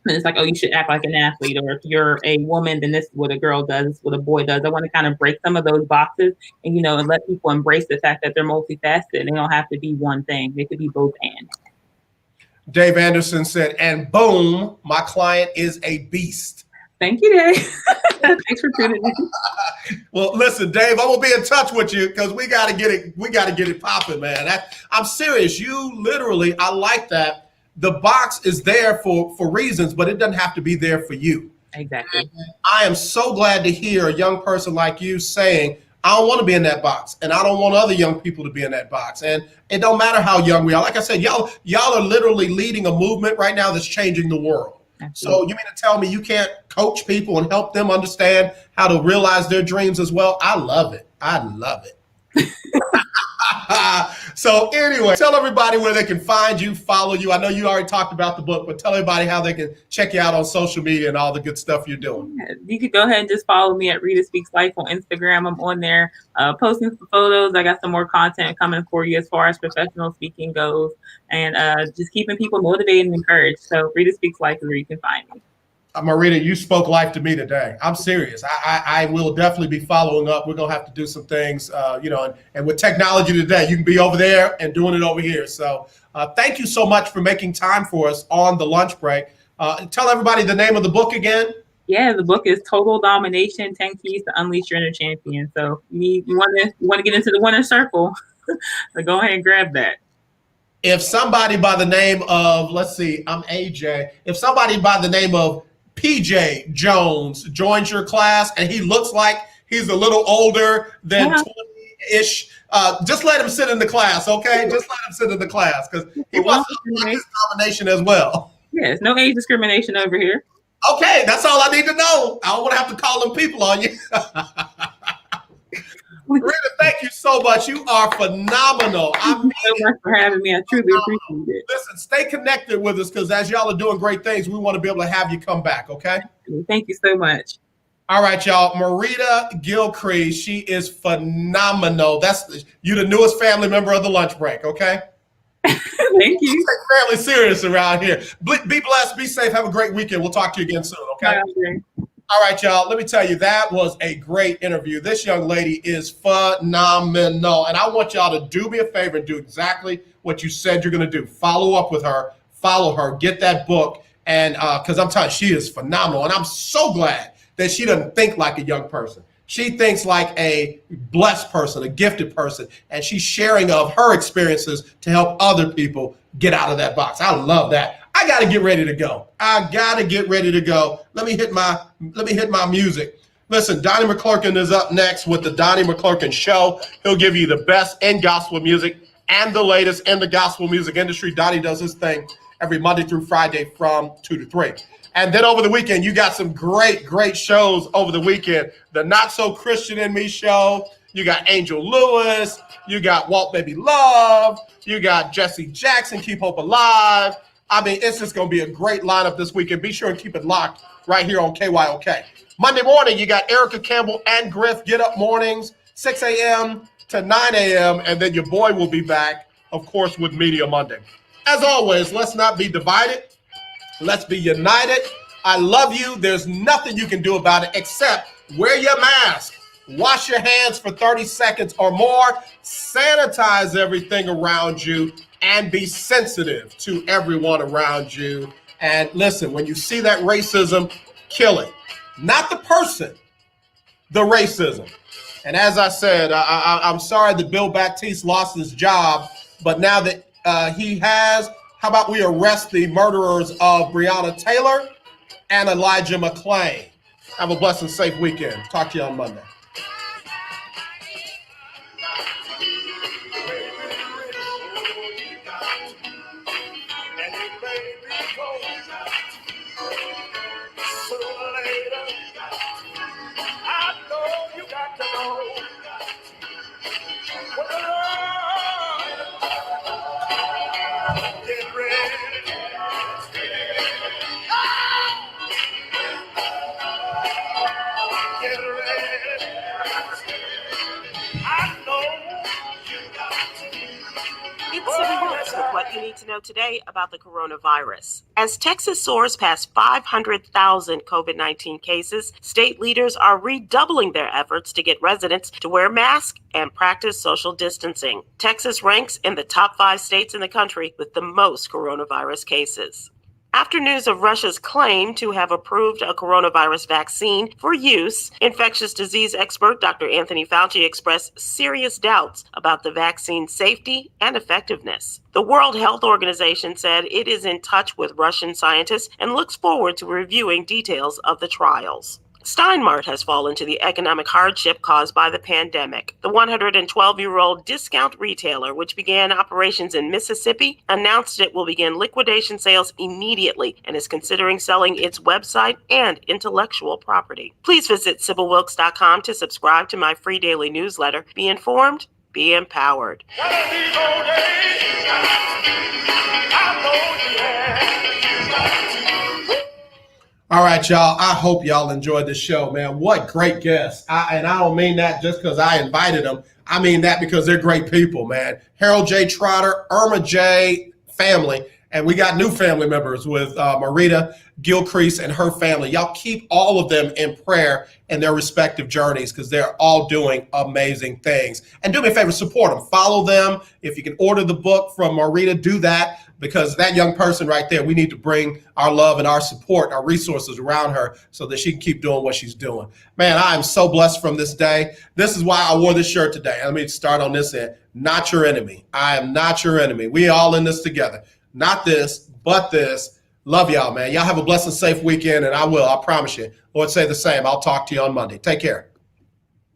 and it's like, oh, you should act like an athlete. Or if you're a woman, then this is what a girl does, this is what a boy does. I want to kind of break some of those boxes and, and let people embrace the fact that they're multifaceted. They don't have to be one thing. They could be both and. Dave Anderson said, and boom, my client is a beast. Thank you, Dave. Thanks for tuning in. Well, listen, Dave, I'm gonna be in touch with you because we gotta get it popping, man. I'm serious. You literally, I like that. The box is there for reasons, but it doesn't have to be there for you. Exactly. And I am so glad to hear a young person like you saying, I don't want to be in that box, and I don't want other young people to be in that box. And it don't matter how young we are. Like I said, y'all are literally leading a movement right now that's changing the world. Absolutely. So you mean to tell me you can't coach people and help them understand how to realize their dreams as well? I love it. I love it. So anyway, tell everybody where they can find you, follow you. I know you already talked about the book, but tell everybody how they can check you out on social media and all the good stuff you're doing. You could go ahead and just follow me at Rita Speaks Life on Instagram. I'm on there posting some photos. I got some more content coming for you as far as professional speaking goes, and just keeping people motivated and encouraged. So Rita Speaks Life is where you can find me. Marritta, you spoke life to me today. I'm serious. I will definitely be following up. We're going to have to do some things, and with technology today, you can be over there and doing it over here. So thank you so much for making time for us on the lunch break. Tell everybody the name of the book again. Yeah, the book is Total Domination: 10 Keys to Unleash Your Inner Champion. So you want to get into the winner's circle, so go ahead and grab that. If somebody by the name of, let's see, I'm AJ. If somebody by the name of PJ Jones joins your class and he looks like he's a little older than 20-ish, just let him sit in the class, okay? Just let him sit in the class because he wants to unlock his domination as well. Yes, no age discrimination over here. Okay, that's all I need to know. I don't want to have to call them people on you. Rita, thank you so much. You are phenomenal. Thank you so much for having me. I truly appreciate it. Listen, stay connected with us because as y'all are doing great things, we want to be able to have you come back, okay? Thank you so much. All right, y'all. Marritta Gillcrease, she is phenomenal. You're the newest family member of the lunch break, okay? Thank you. We're fairly serious around here. Be blessed, be safe, have a great weekend. We'll talk to you again soon, okay? All right, y'all, let me tell you, that was a great interview. This young lady is phenomenal. And I want y'all to do me a favor and do exactly what you said you're going to do. Follow up with her, follow her, get that book. And because I'm telling you, she is phenomenal. And I'm so glad that she doesn't think like a young person. She thinks like a blessed person, a gifted person. And she's sharing of her experiences to help other people get out of that box. I love that. I got to get ready to go. Let me hit my music. Listen, Donnie McClurkin is up next with the Donnie McClurkin Show. He'll give you the best in gospel music and the latest in the gospel music industry. Donnie does his thing every Monday through Friday from 2 to 3. And then over the weekend, you got some great shows over the weekend. The Not So Christian in Me show. You got Angel Lewis. You got Walt Baby Love. You got Jesse Jackson, Keep Hope Alive. I mean, it's just going to be a great lineup this weekend. Be sure and keep it locked right here on KYOK. Monday morning, you got Erica Campbell and Griff Get Up Mornings, 6 a.m. to 9 a.m. And then your boy will be back, of course, with Media Monday. As always, let's not be divided. Let's be united. I love you. There's nothing you can do about it except wear your mask. Wash your hands for 30 seconds or more. Sanitize everything around you. And be sensitive to everyone around you. And listen, when you see that racism, kill it. Not the person, the racism. And as I said, I'm sorry that Bill Baptiste lost his job, but now that he has, how about we arrest the murderers of Breonna Taylor and Elijah McClain? Have a blessed and safe weekend. Talk to you on Monday. What you need to know today about the coronavirus. As Texas soars past 500,000 COVID-19 cases, state leaders are redoubling their efforts to get residents to wear masks and practice social distancing. Texas ranks in the top 5 states in the country with the most coronavirus cases. After news of Russia's claim to have approved a coronavirus vaccine for use, infectious disease expert Dr. Anthony Fauci expressed serious doubts about the vaccine's safety and effectiveness. The World Health Organization said it is in touch with Russian scientists and looks forward to reviewing details of the trials. Steinmart has fallen to the economic hardship caused by the pandemic. The 112-year-old discount retailer, which began operations in Mississippi, announced it will begin liquidation sales immediately and is considering selling its website and intellectual property. Please visit SibylWilkes.com to subscribe to my free daily newsletter. Be informed, be empowered. All right, y'all. I hope y'all enjoyed the show, man. What great guests. And I don't mean that just because I invited them. I mean that because they're great people, man. Harold Jay Trotter, Erma J family, And we got new family members with Marritta Gillcrease and her family. Y'all keep all of them in prayer in their respective journeys because they're all doing amazing things. And do me a favor, support them. Follow them. If you can order the book from Marritta, do that, because that young person right there, we need to bring our love and our support, our resources around her so that she can keep doing what she's doing. Man, I am so blessed from this day. This is why I wore this shirt today. Let me start on this end. Not your enemy. I am not your enemy. We all in this together. Not this, but this. Love y'all, man. Y'all have a blessed and safe weekend, and I promise you. Lord, say the same. I'll talk to you on Monday. Take care.